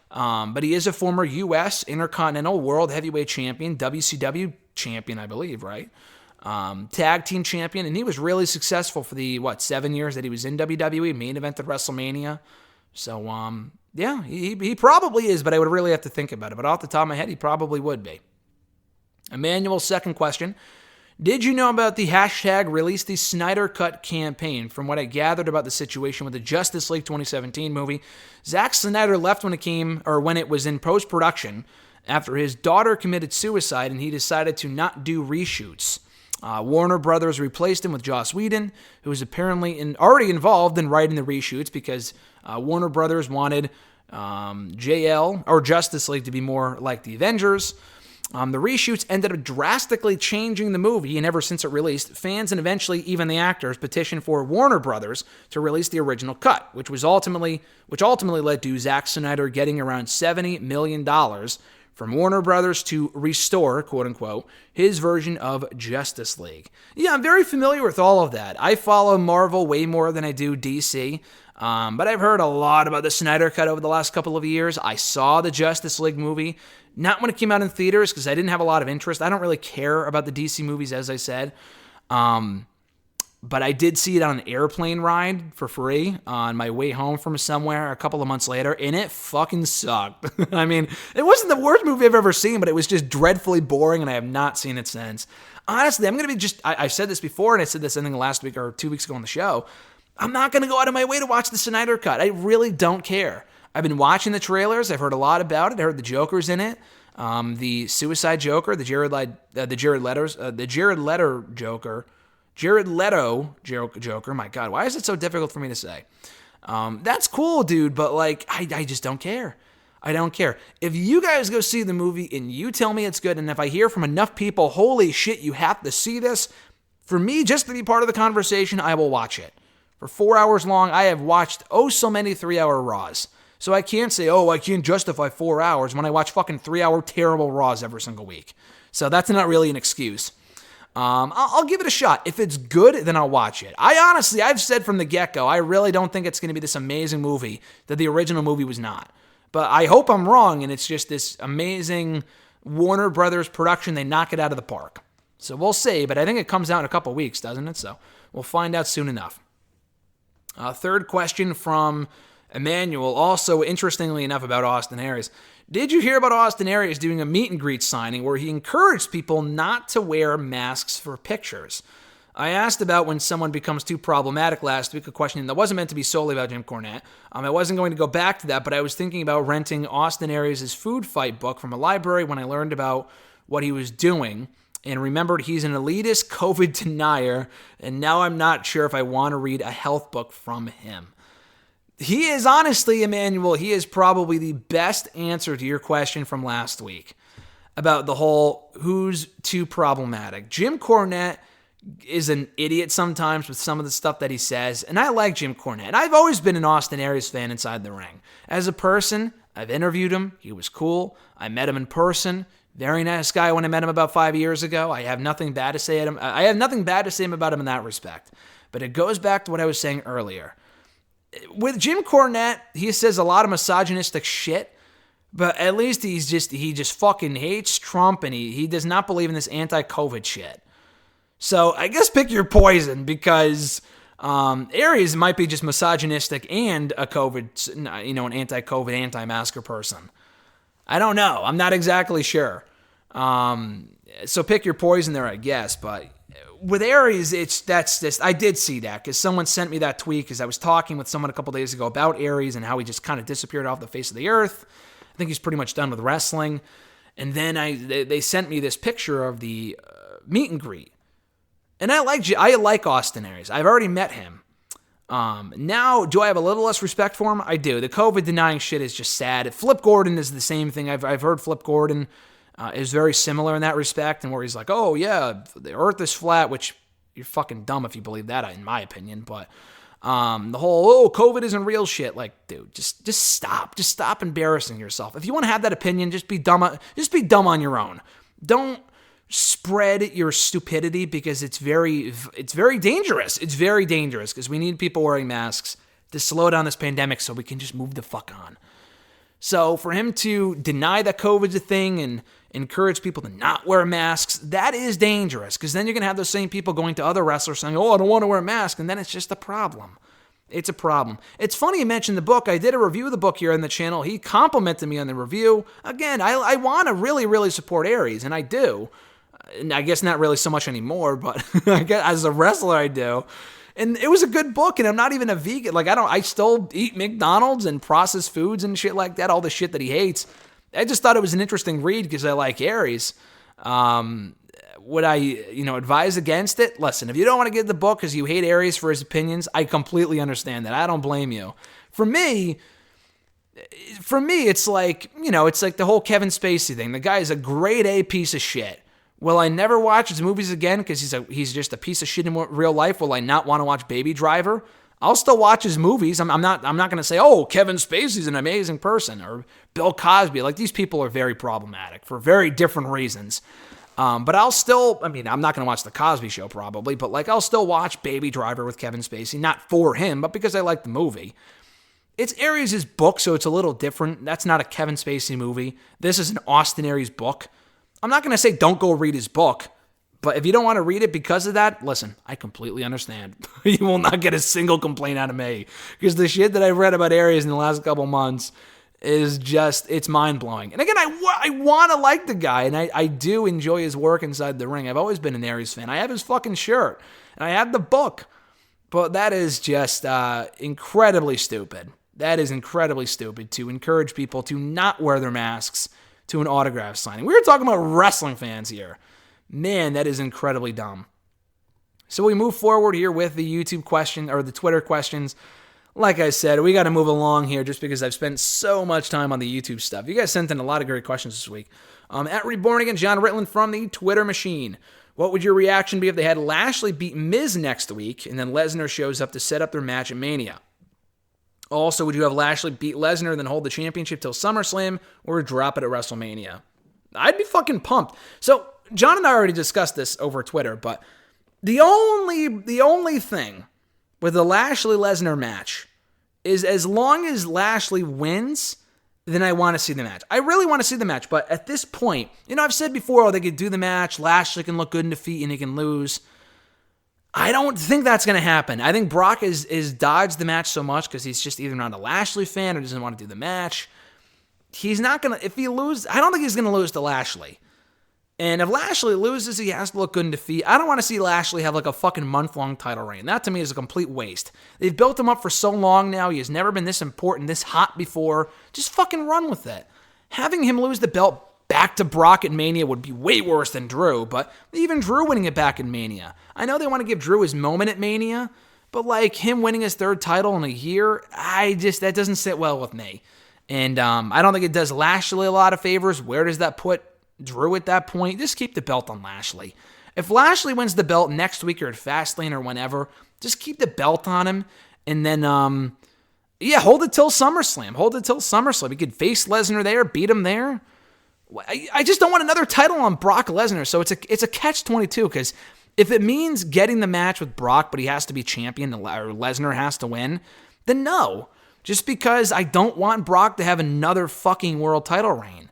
but he is a former U.S. Intercontinental World Heavyweight Champion, WCW champion, I believe, right? Tag team champion, and he was really successful for the, 7 years that he was in WWE, main event at WrestleMania. So, yeah, he probably is, but I would really have to think about it. But off the top of my head, he probably would be. Emmanuel's second question. Did you know about the hashtag Release the Snyder Cut campaign? From what I gathered about the situation with the Justice League 2017 movie, Zack Snyder left when it was in post-production after his daughter committed suicide and he decided to not do reshoots. Warner Brothers replaced him with Joss Whedon, who was apparently already involved in writing the reshoots because Warner Brothers wanted JL or Justice League to be more like the Avengers. The reshoots ended up drastically changing the movie, and ever since it released, fans and eventually even the actors petitioned for Warner Brothers to release the original cut, which ultimately led to Zack Snyder getting around $70 million from Warner Brothers to restore, quote-unquote, his version of Justice League. Yeah, I'm very familiar with all of that. I follow Marvel way more than I do DC, but I've heard a lot about the Snyder Cut over the last couple of years. I saw the Justice League movie, not when it came out in theaters, because I didn't have a lot of interest. I don't really care about the DC movies, as I said. But I did see it on an airplane ride for free on my way home from somewhere a couple of months later, and it fucking sucked. I mean, it wasn't the worst movie I've ever seen, but it was just dreadfully boring, and I have not seen it since. Honestly, I'm going to be I've said this before, and I said this I think last week or 2 weeks ago on the show. I'm not going to go out of my way to watch the Snyder Cut. I really don't care. I've been watching the trailers. I've heard a lot about it. I heard the Joker's in it. The Suicide Joker, the Jared Leto Joker. My God, why is it so difficult for me to say? That's cool, dude, but like, I just don't care. I don't care. If you guys go see the movie and you tell me it's good, and if I hear from enough people, holy shit, you have to see this, for me, just to be part of the conversation, I will watch it. For 4 hours long, I have watched so many 3-hour Raws. So I can't say, I can't justify 4 hours when I watch fucking 3-hour terrible Raws every single week. So that's not really an excuse. I'll give it a shot. If it's good, then I'll watch it. I've said from the get-go, I really don't think it's going to be this amazing movie that the original movie was not. But I hope I'm wrong, and it's just this amazing Warner Brothers production. They knock it out of the park. So we'll see, but I think it comes out in a couple weeks, doesn't it? So we'll find out soon enough. Third question from Emmanuel, also interestingly enough about Austin Aries. Did you hear about Austin Aries doing a meet and greet signing where he encouraged people not to wear masks for pictures? I asked about when someone becomes too problematic last week, a question that wasn't meant to be solely about Jim Cornette. I wasn't going to go back to that, but I was thinking about renting Austin Aries' food fight book from a library when I learned about what he was doing and remembered he's an elitist COVID denier, and now I'm not sure if I want to read a health book from him. He is, honestly, Emmanuel, he is probably the best answer to your question from last week about the whole who's too problematic. Jim Cornette is an idiot sometimes with some of the stuff that he says, and I like Jim Cornette. I've always been an Austin Aries fan inside the ring. As a person, I've interviewed him. He was cool. I met him in person. Very nice guy when I met him about 5 years ago. I have nothing bad to say about him in that respect. But it goes back to what I was saying earlier. With Jim Cornette, he says a lot of misogynistic shit, but at least he just fucking hates Trump, and he does not believe in this anti-COVID shit. So I guess pick your poison, because Aries might be just misogynistic and a COVID, an anti-COVID, anti-masker person. I don't know. I'm not exactly sure. So pick your poison there, I guess. But with Aries, I did see that because someone sent me that tweet because I was talking with someone a couple days ago about Aries and how he just kind of disappeared off the face of the earth. I think he's pretty much done with wrestling. And then they sent me this picture of the meet and greet. And I like Austin Aries. I've already met him. Now, do I have a little less respect for him? I do. The COVID denying shit is just sad. Flip Gordon is the same thing. I've heard Flip Gordon is very similar in that respect, and where he's like, oh yeah, the earth is flat, which you're fucking dumb if you believe that, in my opinion. But the whole, COVID isn't real shit, like, dude, just stop. Just stop embarrassing yourself. If you want to have that opinion, just be dumb on your own. Don't spread your stupidity, because it's very dangerous. It's very dangerous because we need people wearing masks to slow down this pandemic so we can just move the fuck on. So for him to deny that COVID's a thing and encourage people to not wear masks, that is dangerous, because then you're going to have those same people going to other wrestlers saying, oh, I don't want to wear a mask, and then it's just a problem. It's a problem. It's funny you mentioned the book. I did a review of the book here on the channel. He complimented me on the review. Again, I want to really, really support Aries, and I do. And I guess not really so much anymore, but I guess as a wrestler I do. And it was a good book, and I'm not even a vegan. Like, I still eat McDonald's and processed foods and shit like that, all the shit that he hates. I just thought it was an interesting read because I like Aries. Would I, advise against it? Listen, if you don't want to get the book because you hate Aries for his opinions, I completely understand that. I don't blame you. For me, it's like, it's like the whole Kevin Spacey thing. The guy is a grade A piece of shit. Will I never watch his movies again because he's just a piece of shit in real life? Will I not want to watch Baby Driver? I'll still watch his movies. I'm not going to say, oh, Kevin Spacey's an amazing person, or Bill Cosby. Like, these people are very problematic for very different reasons. But I'll still, I'm not going to watch The Cosby Show probably, but like, I'll still watch Baby Driver with Kevin Spacey, not for him, but because I like the movie. It's Aries' book, so it's a little different. That's not a Kevin Spacey movie. This is an Austin Aries book. I'm not going to say don't go read his book, But if you don't want to read it because of that, listen, I completely understand. You will not get a single complaint out of me. Because the shit that I've read about Aries in the last couple months is just, it's mind-blowing. And again, I want to like the guy, and I do enjoy his work inside the ring. I've always been an Aries fan. I have his fucking shirt, and I have the book. But that is just incredibly stupid. That is incredibly stupid to encourage people to not wear their masks to an autograph signing. We were talking about wrestling fans here. Man, that is incredibly dumb. So we move forward here with the YouTube question, or the Twitter questions. Like I said, we got to move along here just because I've spent so much time on the YouTube stuff. You guys sent in a lot of great questions this week. At Reborn Again, John Ritland from the Twitter machine. What would your reaction be if they had Lashley beat Miz next week and then Lesnar shows up to set up their match at Mania? Also, would you have Lashley beat Lesnar and then hold the championship till SummerSlam or drop it at WrestleMania? I'd be fucking pumped. So, John and I already discussed this over Twitter, but the only thing with the Lashley-Lesnar match is as long as Lashley wins, then I want to see the match. I really want to see the match, but at this point, I've said before, they could do the match, Lashley can look good in defeat, and he can lose. I don't think that's going to happen. I think Brock is dodged the match so much because he's just either not a Lashley fan or doesn't want to do the match. He's not going to, if he loses, I don't think he's going to lose to Lashley. And if Lashley loses, he has to look good in defeat. I don't want to see Lashley have like a fucking month-long title reign. That to me is a complete waste. They've built him up for so long now. He has never been this important, this hot before. Just fucking run with it. Having him lose the belt back to Brock at Mania would be way worse than Drew, but even Drew winning it back in Mania. I know they want to give Drew his moment at Mania, but like him winning his third title in a year, that doesn't sit well with me. And I don't think it does Lashley a lot of favors. Where does that put Drew at that point? Just keep the belt on Lashley. If Lashley wins the belt next week or at Fastlane or whenever, just keep the belt on him. And then, hold it till SummerSlam. He could face Lesnar there, beat him there. I just don't want another title on Brock Lesnar. So it's a catch-22 because if it means getting the match with Brock, but he has to be champion or Lesnar has to win, then no. Just because I don't want Brock to have another fucking world title reign.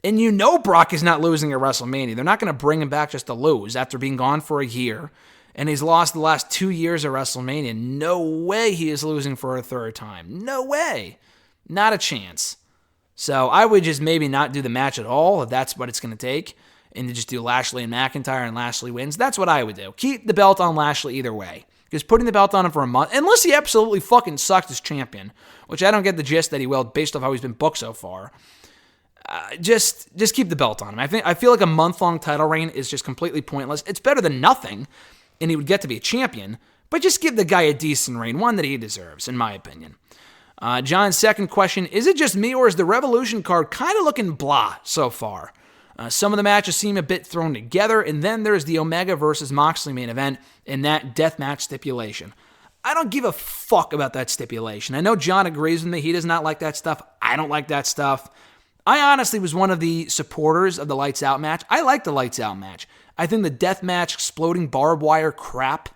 And Brock is not losing at WrestleMania. They're not going to bring him back just to lose after being gone for a year. And he's lost the last 2 years at WrestleMania. No way he is losing for a third time. No way. Not a chance. So I would just maybe not do the match at all if that's what it's going to take. And to just do Lashley and McIntyre and Lashley wins. That's what I would do. Keep the belt on Lashley either way. Because putting the belt on him for a month, unless he absolutely fucking sucked as champion, which I don't get the gist that he will based off how he's been booked so far. Just keep the belt on him. I feel like a month-long title reign is just completely pointless. It's better than nothing, and he would get to be a champion, but just give the guy a decent reign, one that he deserves, in my opinion. John's second question, is it just me or is the Revolution card kind of looking blah so far? Some of the matches seem a bit thrown together, and then there's the Omega versus Moxley main event and that death match stipulation. I don't give a fuck about that stipulation. I know John agrees with me. He does not like that stuff. I don't like that stuff. I honestly was one of the supporters of the Lights Out match. I like the Lights Out match. I think the death match, exploding barbed wire crap,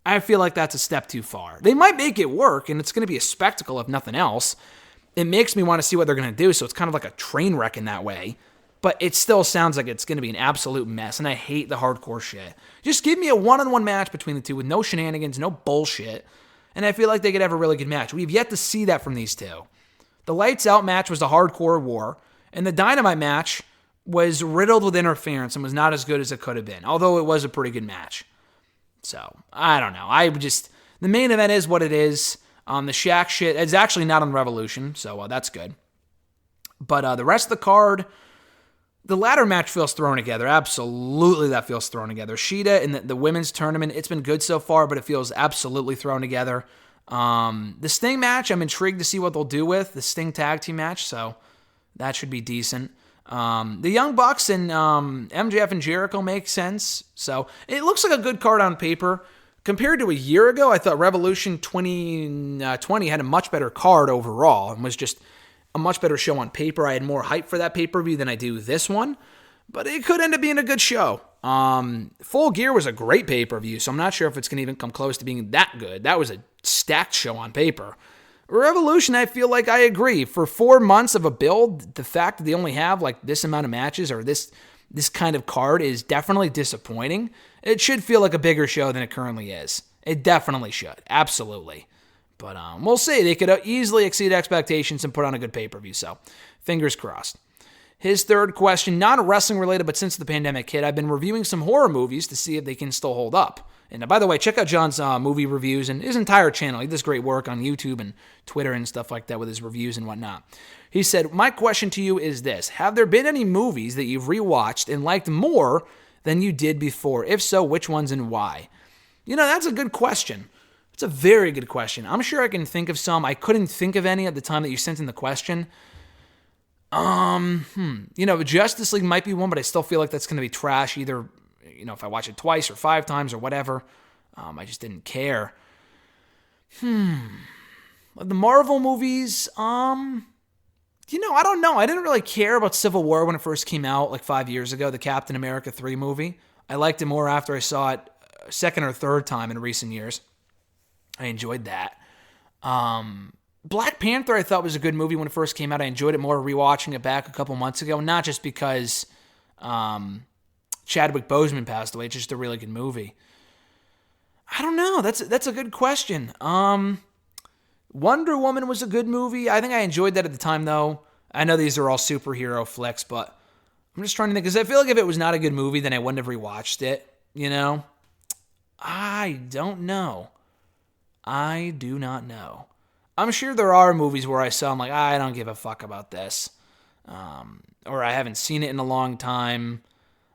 I feel like that's a step too far. They might make it work, and it's going to be a spectacle if nothing else. It makes me want to see what they're going to do, so it's kind of like a train wreck in that way. But it still sounds like it's going to be an absolute mess, and I hate the hardcore shit. Just give me a one-on-one match between the two with no shenanigans, no bullshit, and I feel like they could have a really good match. We've yet to see that from these two. The Lights Out match was a hardcore war, and the Dynamite match was riddled with interference and was not as good as it could have been, although it was a pretty good match. So, I don't know. The main event is what it is. The Shaq shit, it's actually not on Revolution, so that's good. But the rest of the card, the ladder match feels thrown together. Absolutely that feels thrown together. Sheeta in the women's tournament, it's been good so far, but it feels absolutely thrown together. The Sting match, I'm intrigued to see what they'll do with. The Sting tag team match, so that should be decent. The Young Bucks and MJF and Jericho make sense. So it looks like a good card on paper. Compared to a year ago, I thought Revolution 2020 had a much better card overall and was just a much better show on paper. I had more hype for that pay-per-view than I do this one, but it could end up being a good show. Full Gear was a great pay-per-view, so I'm not sure if it's going to even come close to being that good. That was a stacked show on paper. Revolution, I feel like I agree. For 4 months of a build, the fact that they only have like this amount of matches or this this kind of card is definitely disappointing. It should feel like a bigger show than it currently is. It definitely should. Absolutely. But we'll see. They could easily exceed expectations and put on a good pay-per-view, so fingers crossed. His third question, not wrestling related, but since the pandemic hit, I've been reviewing some horror movies to see if they can still hold up. And by the way, check out John's movie reviews and his entire channel. He does great work on YouTube and Twitter and stuff like that with his reviews and whatnot. He said, my question to you is this. Have there been any movies that you've rewatched and liked more than you did before? If so, which ones and why? That's a good question. It's a very good question. I'm sure I can think of some. I couldn't think of any at the time that you sent in the question. Justice League might be one, but I still feel like that's going to be trash either, if I watch it twice or 5 times or whatever. I just didn't care. The Marvel movies, I don't know. I didn't really care about Civil War when it first came out like 5 years ago, the Captain America 3 movie. I liked it more after I saw it a second or third time in recent years. I enjoyed that. Black Panther I thought was a good movie when it first came out. I enjoyed it more rewatching it back a couple months ago, not just because Chadwick Boseman passed away. It's just a really good movie. I don't know. That's a good question. Wonder Woman was a good movie. I think I enjoyed that at the time, though. I know these are all superhero flicks, but I'm just trying to think, because I feel like if it was not a good movie, then I wouldn't have rewatched it, I don't know. I do not know. I'm sure there are movies where I'm like, I don't give a fuck about this. Or I haven't seen it in a long time.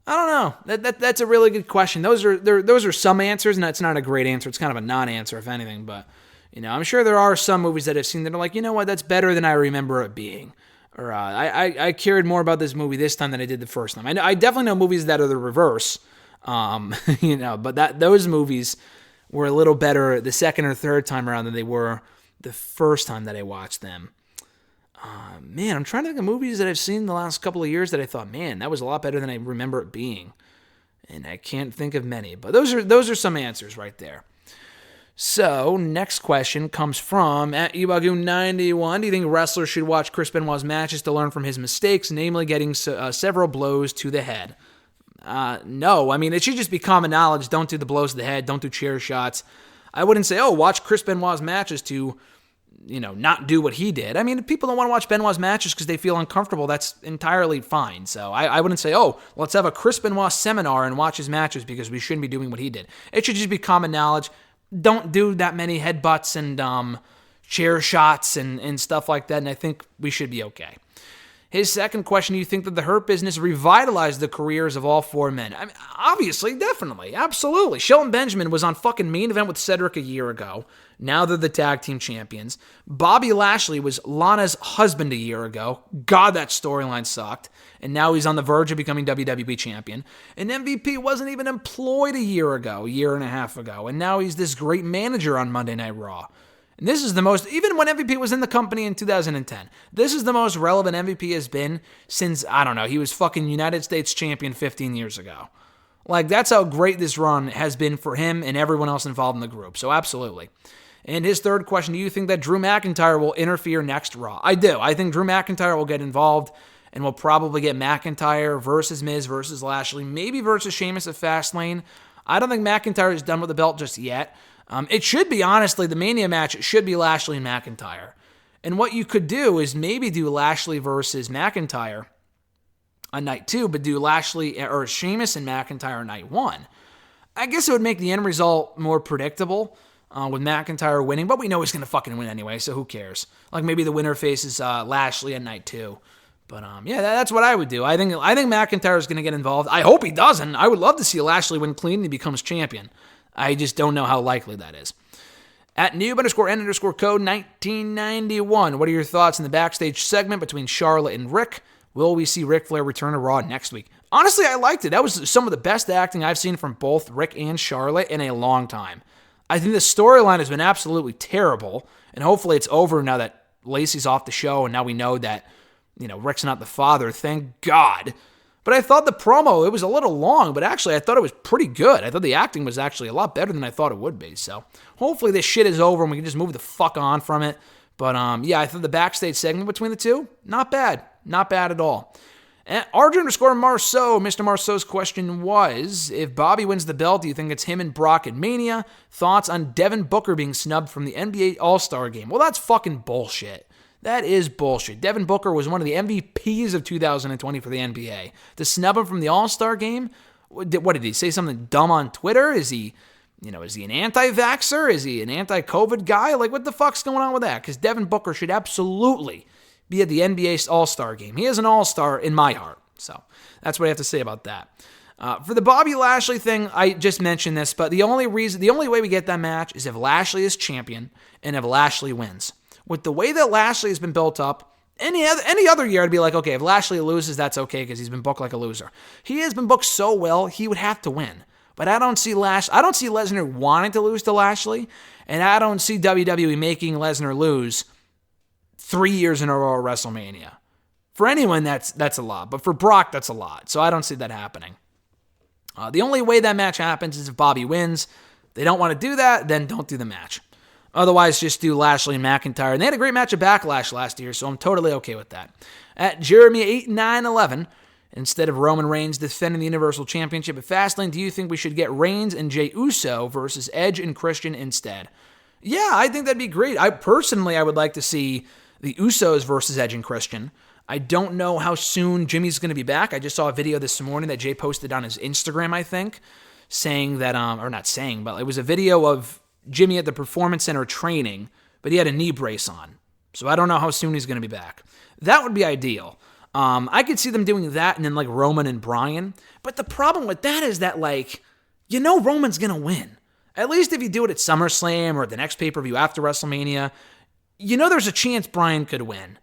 I don't know. That's a really good question. Those are some answers, and that's not a great answer. It's kind of a non-answer, if anything. But, I'm sure there are some movies that I've seen that are like, you know what, that's better than I remember it being. Or I cared more about this movie this time than I did the first time. I definitely know movies that are the reverse. But those movies were a little better the second or third time around than they were the first time that I watched them. I'm trying to think of movies that I've seen the last couple of years that I thought, man, that was a lot better than I remember it being. And I can't think of many, but those are some answers right there. So, next question comes from @Ubagu91. Do you think wrestlers should watch Chris Benoit's matches to learn from his mistakes, namely getting several blows to the head? No. It should just be common knowledge. Don't do the blows to the head. Don't do chair shots. I wouldn't say, watch Chris Benoit's matches to, not do what he did. If people don't want to watch Benoit's matches because they feel uncomfortable, that's entirely fine. So I wouldn't say, let's have a Chris Benoit seminar and watch his matches because we shouldn't be doing what he did. It should just be common knowledge. Don't do that many headbutts and chair shots and stuff like that, and I think we should be okay. His second question, do you think that the Hurt Business revitalized the careers of all 4 men? Obviously, definitely, absolutely. Shelton Benjamin was on fucking Main Event with Cedric a year ago. Now they're the tag team champions. Bobby Lashley was Lana's husband a year ago. God, that storyline sucked. And now he's on the verge of becoming WWE champion. And MVP wasn't even employed a year and a half ago. And now he's this great manager on Monday Night Raw. And this is the most, even when MVP was in the company in 2010, this is the most relevant MVP has been since, he was fucking United States champion 15 years ago. Like, that's how great this run has been for him and everyone else involved in the group. So, absolutely. And his third question, do you think that Drew McIntyre will interfere next Raw? I do. I think Drew McIntyre will get involved and we'll probably get McIntyre versus Miz versus Lashley, maybe versus Sheamus at Fastlane. I don't think McIntyre is done with the belt just yet. It should be, honestly, the Mania match, it should be Lashley and McIntyre. And what you could do is maybe do Lashley versus McIntyre on night 2, but do Lashley or Sheamus and McIntyre on night 1. I guess it would make the end result more predictable with McIntyre winning, but we know he's going to fucking win anyway, so who cares? Like maybe the winner faces Lashley on night 2. But that's what I would do. I think McIntyre is going to get involved. I hope he doesn't. I would love to see Lashley win clean and he becomes champion. I just don't know how likely that is. @noob_n_code 1991. What are your thoughts in the backstage segment between Charlotte and Rick? Will we see Ric Flair return to Raw next week? Honestly, I liked it. That was some of the best acting I've seen from both Rick and Charlotte in a long time. I think the storyline has been absolutely terrible, and hopefully it's over now that Lacey's off the show, and now we know that, Rick's not the father. Thank God. But I thought the promo, it was a little long, but actually I thought it was pretty good. I thought the acting was actually a lot better than I thought it would be. So hopefully this shit is over and we can just move the fuck on from it. But I thought the backstage segment between the two, not bad. Not bad at all. And RJ_Marceau, Mr. Marceau's question was, if Bobby wins the belt, do you think it's him and Brock at Mania? Thoughts on Devin Booker being snubbed from the NBA All-Star Game? Well, that's fucking bullshit. That is bullshit. Devin Booker was one of the MVPs of 2020 for the NBA. To snub him from the All-Star Game? What did he say? Something dumb on Twitter? Is he an anti-vaxxer? Is he an anti-COVID guy? Like, what the fuck's going on with that? Because Devin Booker should absolutely be at the NBA All-Star Game. He is an All-Star in my heart. So that's what I have to say about that. For the Bobby Lashley thing, I just mentioned this, but the only way we get that match is if Lashley is champion and if Lashley wins. With the way that Lashley has been built up, any other year I'd be like, okay, if Lashley loses, that's okay because he's been booked like a loser. He has been booked so well, he would have to win. But I don't see Lesnar wanting to lose to Lashley, and I don't see WWE making Lesnar lose 3 years in a row at WrestleMania. For anyone, that's a lot. But for Brock, that's a lot. So I don't see that happening. The only way that match happens is if Bobby wins. If they don't want to do that, then don't do the match. Otherwise, just do Lashley and McIntyre. And they had a great match at Backlash last year, so I'm totally okay with that. At Jeremy8911, instead of Roman Reigns defending the Universal Championship at Fastlane, do you think we should get Reigns and Jey Uso versus Edge and Christian instead? Yeah, I think that'd be great. I would like to see the Usos versus Edge and Christian. I don't know how soon Jimmy's going to be back. I just saw a video this morning that Jay posted on his Instagram, I think, saying that, or not saying, but it was a video of Jimmy at the Performance Center training, but he had a knee brace on. So I don't know how soon he's going to be back. That would be ideal. I could see them doing that and then like Roman and Bryan. But the problem with that is that Roman's going to win. At least if you do it at SummerSlam or at the next pay-per-view after WrestleMania, there's a chance Bryan could win.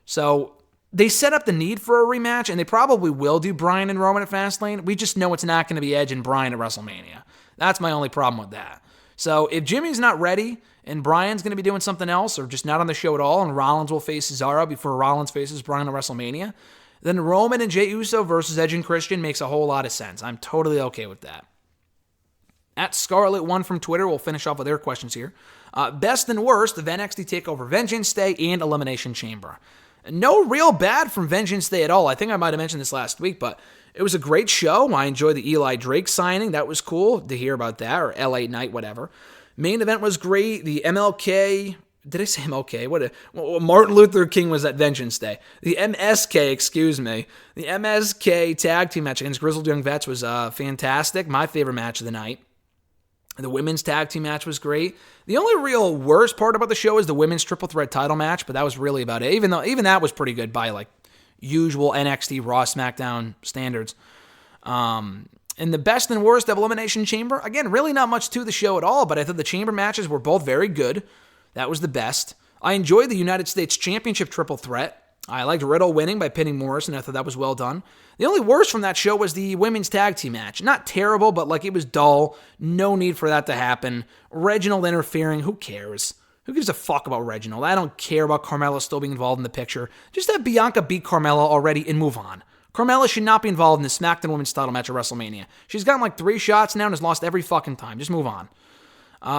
So they set up the need for a rematch, and they probably will do Bryan and Roman at Fastlane. We just know it's not going to be Edge and Bryan at WrestleMania. That's my only problem with that. So if Jimmy's not ready and Bryan's going to be doing something else or just not on the show at all, and Rollins will face Cesaro before Rollins faces Bryan at WrestleMania, then Roman and Jey Uso versus Edge and Christian makes a whole lot of sense. I'm totally okay with that. At Scarlet1 from Twitter, we'll finish off with their questions here. Best and worst of NXT TakeOver Vengeance Day and Elimination Chamber. No real bad from Vengeance Day at all. I think I might have mentioned this last week, but it was a great show. I enjoyed the Eli Drake signing. That was cool to hear about that, or LA Knight, whatever. Main event was great. The MLK... Did I say MLK? Martin Luther King was at Vengeance Day. The MSK, excuse me. The MSK tag team match against Grizzled Young Vets was fantastic. My favorite match of the night. The women's tag team match was great. The only real worst part about the show is the women's triple threat title match, but that was really about it. Even that was pretty good by usual NXT, Raw, SmackDown standards. And the best and worst of Elimination Chamber, again, really not much to the show at all, but I thought the chamber matches were both very good. That was the best. I enjoyed the United States Championship triple threat. I liked Riddle winning by pinning Morrison. I thought that was well done. The only worst from that show was the women's tag team match. Not terrible, but it was dull. No need for that to happen. Reginald interfering. Who cares? Who gives a fuck about Reginald? I don't care about Carmella still being involved in the picture. Just have Bianca beat Carmella already and move on. Carmella should not be involved in the SmackDown Women's title match at WrestleMania. She's gotten 3 shots now and has lost every fucking time. Just move on.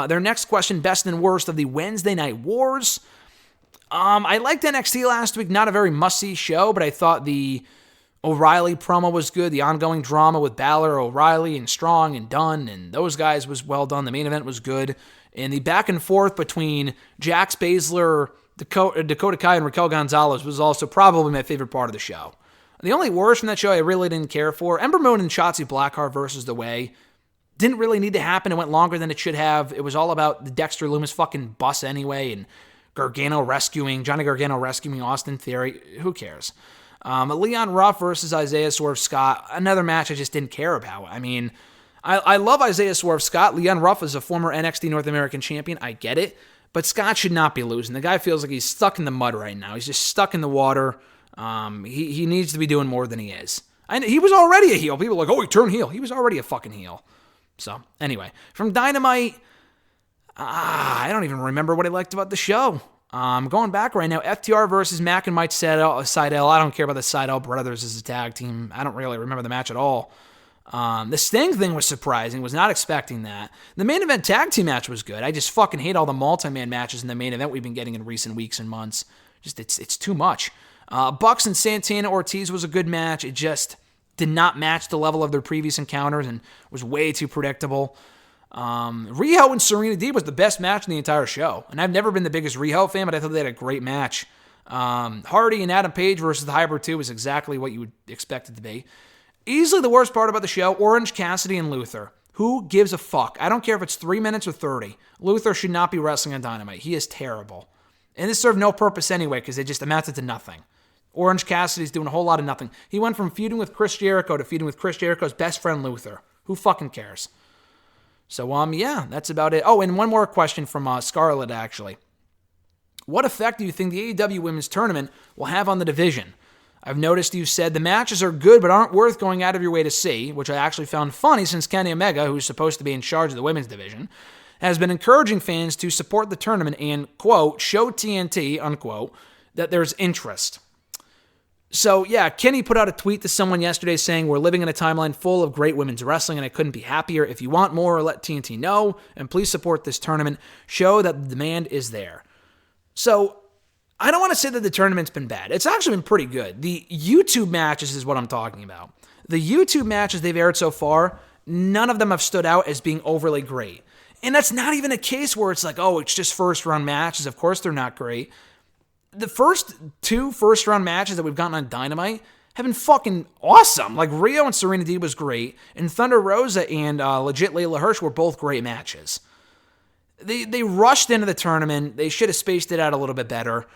Their next question, best and worst of the Wednesday Night Wars. I liked NXT last week. Not a very must-see show, but I thought the O'Reilly promo was good. The ongoing drama with Balor, O'Reilly, and Strong, and Dunn, and those guys was well done. The main event was good. And the back and forth between Jax Baszler, Dakota Kai, and Raquel Gonzalez was also probably my favorite part of the show. The only worst from that show I really didn't care for, Ember Moon and Shotzi Blackheart versus The Way. Didn't really need to happen. It went longer than it should have. It was all about the Dexter Lumis fucking bus anyway, and Johnny Gargano rescuing Austin Theory. Who cares? Leon Ruff versus Isaiah Swerve Scott. Another match I just didn't care about. I mean, I love Isaiah Swerve Scott. Leon Ruff is a former NXT North American champion. I get it. But Scott should not be losing. The guy feels like he's stuck in the mud right now. He's just stuck in the water. He needs to be doing more than he is. He was already a heel. People are like, oh, he turned heel. He was already a fucking heel. So, anyway. From Dynamite... I don't even remember what I liked about the show. Going back right now, FTR versus Mac and Mike Sydal. I don't care about the Sydal brothers as a tag team. I don't really remember the match at all. The Sting thing was surprising. Was not expecting that. The main event tag team match was good. I just fucking hate all the multi-man matches in the main event we've been getting in recent weeks and months. Just it's too much. Bucks and Santana Ortiz was a good match. It just did not match the level of their previous encounters and was way too predictable. Riho and Serena Deeb was the best match in the entire show. And I've never been the biggest Riho fan, but I thought they had a great match. Hardy and Adam Page versus the Hybrid 2 was exactly what you would expect it to be. Easily the worst part about the show, Orange Cassidy and Luther. Who gives a fuck? I don't care if it's 3 minutes or 30. Luther should not be wrestling on Dynamite. He is terrible. And this served no purpose anyway because it just amounted to nothing. Orange Cassidy's doing a whole lot of nothing. He went from feuding with Chris Jericho to feuding with Chris Jericho's best friend Luther. Who fucking cares? So, yeah, that's about it. Oh, and one more question from Scarlett, actually. What effect do you think the AEW Women's Tournament will have on the division? I've noticed you said the matches are good but aren't worth going out of your way to see, which I actually found funny since Kenny Omega, who's supposed to be in charge of the women's division, has been encouraging fans to support the tournament and, quote, show TNT, unquote, that there's interest. So, yeah, Kenny put out a tweet to someone yesterday saying, we're living in a timeline full of great women's wrestling, and I couldn't be happier. If you want more, let TNT know, and please support this tournament. Show that the demand is there. So, I don't want to say that the tournament's been bad. It's actually been pretty good. The YouTube matches is what I'm talking about. The YouTube matches they've aired so far, none of them have stood out as being overly great. And that's not even a case where it's like, oh, it's just first-round matches. Of course they're not great. The first 2 first-round matches that we've gotten on Dynamite have been fucking awesome. Like, Rio and Serena Deeb was great, and Thunder Rosa and legit Layla Hirsch were both great matches. They rushed into the tournament. They should have spaced it out a little bit better.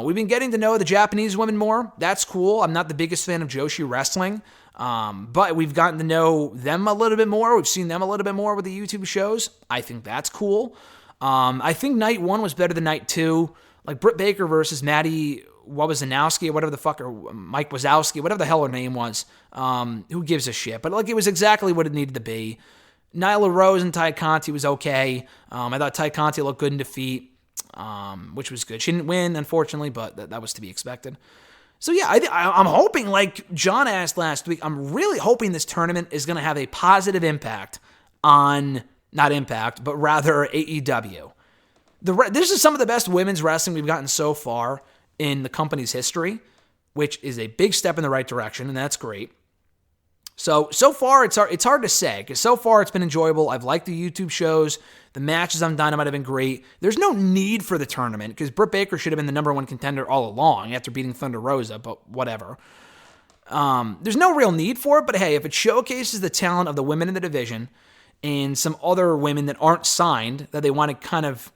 We've been getting to know the Japanese women more. That's cool. I'm not the biggest fan of Joshi wrestling, but we've gotten to know them a little bit more. We've seen them a little bit more with the YouTube shows. I think that's cool. I think night 1 was better than night 2. Like Britt Baker versus Maddie Wazowski, whatever the fuck, or Mike Wazowski, whatever the hell her name was. Who gives a shit? But like, it was exactly what it needed to be. Nyla Rose and Ty Conti was okay. I thought Ty Conti looked good in defeat, which was good. She didn't win, unfortunately, but that was to be expected. So yeah, I'm hoping, like John asked last week, I'm really hoping this tournament is going to have a positive impact on, not impact, but rather AEW. This is some of the best women's wrestling we've gotten so far in the company's history, which is a big step in the right direction, and that's great. So far, it's hard to say, because so far it's been enjoyable. I've liked the YouTube shows. The matches on Dynamite have been great. There's no need for the tournament, because Britt Baker should have been the number 1 contender all along after beating Thunder Rosa, but whatever. There's no real need for it, but hey, if it showcases the talent of the women in the division and some other women that aren't signed that they want to kind of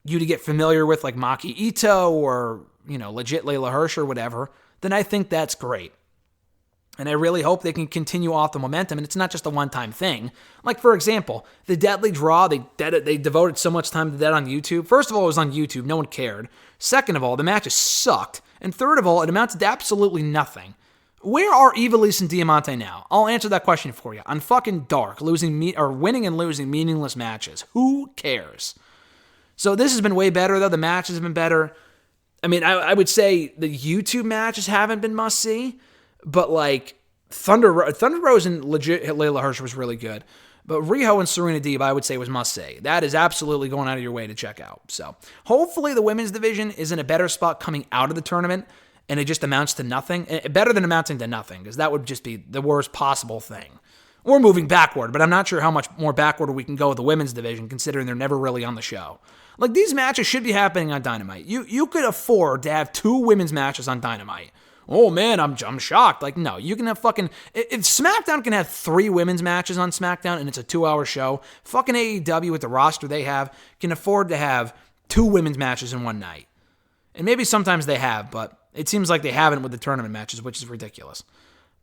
you to get familiar with, like Maki Ito or, legit Layla Hirsch or whatever, then I think that's great. And I really hope they can continue off the momentum, and it's not just a one-time thing. Like, for example, the Deadly Draw, they devoted so much time to that on YouTube. First of all, it was on YouTube. No one cared. Second of all, the matches sucked. And third of all, it amounted to absolutely nothing. Where are Ivelisse and Diamante now? I'll answer that question for you. On fucking Dark, winning and losing meaningless matches. Who cares? So this has been way better, though. The matches have been better. I mean, I would say the YouTube matches haven't been must-see, but like Thunder Rose and legit Layla Hirsch was really good. But Riho and Serena Deeb, I would say, was must-see. That is absolutely going out of your way to check out. So hopefully the women's division is in a better spot coming out of the tournament, and it just amounts to nothing. Better than amounting to nothing, because that would just be the worst possible thing. We're moving backward, but I'm not sure how much more backward we can go with the women's division, considering they're never really on the show. Like, these matches should be happening on Dynamite. You could afford to have 2 women's matches on Dynamite. Oh, man, I'm shocked. Like, no, you can have fucking... If SmackDown can have 3 women's matches on SmackDown and it's a 2-hour show, fucking AEW with the roster they have can afford to have 2 women's matches in one night. And maybe sometimes they have, but it seems like they haven't with the tournament matches, which is ridiculous.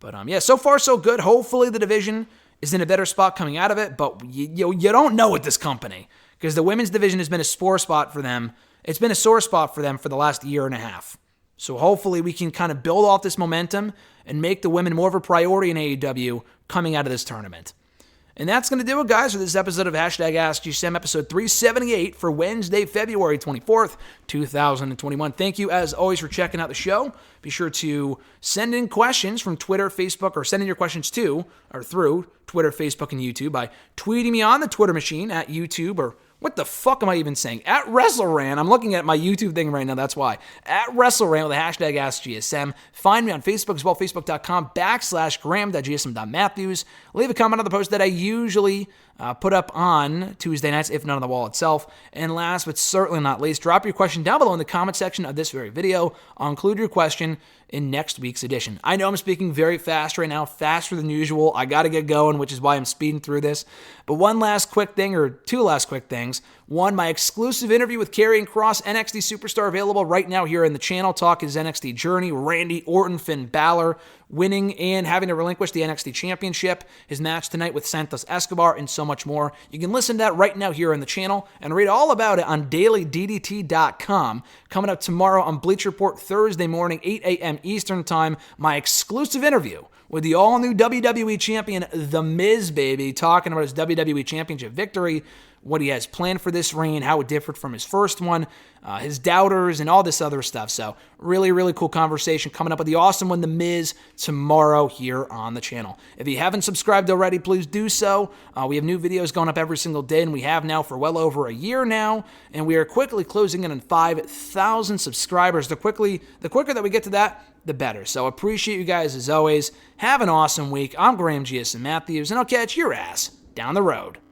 But, yeah, so far so good. Hopefully the division is in a better spot coming out of it, but you don't know with this company, because the women's division has been a sore spot for them. It's been a sore spot for them for the last year and a half. So hopefully we can kind of build off this momentum and make the women more of a priority in AEW coming out of this tournament. And that's going to do it, guys, for this episode of #AskGSM, episode 378 for Wednesday, February 24th, 2021. Thank you, as always, for checking out the show. Be sure to send in questions from Twitter, Facebook, or send in your questions to or through Twitter, Facebook, and YouTube by tweeting me on the Twitter machine at YouTube or What the fuck am I even saying? At WrestleRant. I'm looking at my YouTube thing right now. That's why. At WrestleRant with the hashtag AskGSM. Find me on Facebook as well. Facebook.com/Graham.gsm.Matthews. Leave a comment on the post that I usually put up on Tuesday nights, if not on the wall itself. And last but certainly not least, drop your question down below in the comment section of this very video. I'll include your question in next week's edition. I know I'm speaking very fast right now, faster than usual. I got to get going, which is why I'm speeding through this. But one last quick thing, or two last quick things. One, my exclusive interview with Karrion Kross, NXT Superstar, available right now here in the channel. Talk his NXT journey, Randy Orton, Finn Balor, winning and having to relinquish the NXT Championship, his match tonight with Santos Escobar, and so much more. You can listen to that right now here in the channel and read all about it on dailyddt.com. Coming up tomorrow on Bleacher Report, Thursday morning, 8 a.m. Eastern Time, my exclusive interview with the all-new WWE Champion, The Miz, baby, talking about his WWE Championship victory, what he has planned for this reign, how it differed from his first one, his doubters, and all this other stuff. So really, really cool conversation coming up with the awesome one, The Miz, tomorrow here on the channel. If you haven't subscribed already, please do so. We have new videos going up every single day, and we have now for well over a year now, and we are quickly closing in on 5,000 subscribers. The quicker that we get to that, the better. So appreciate you guys as always. Have an awesome week. I'm Graham GSM Matthews, and I'll catch your ass down the road.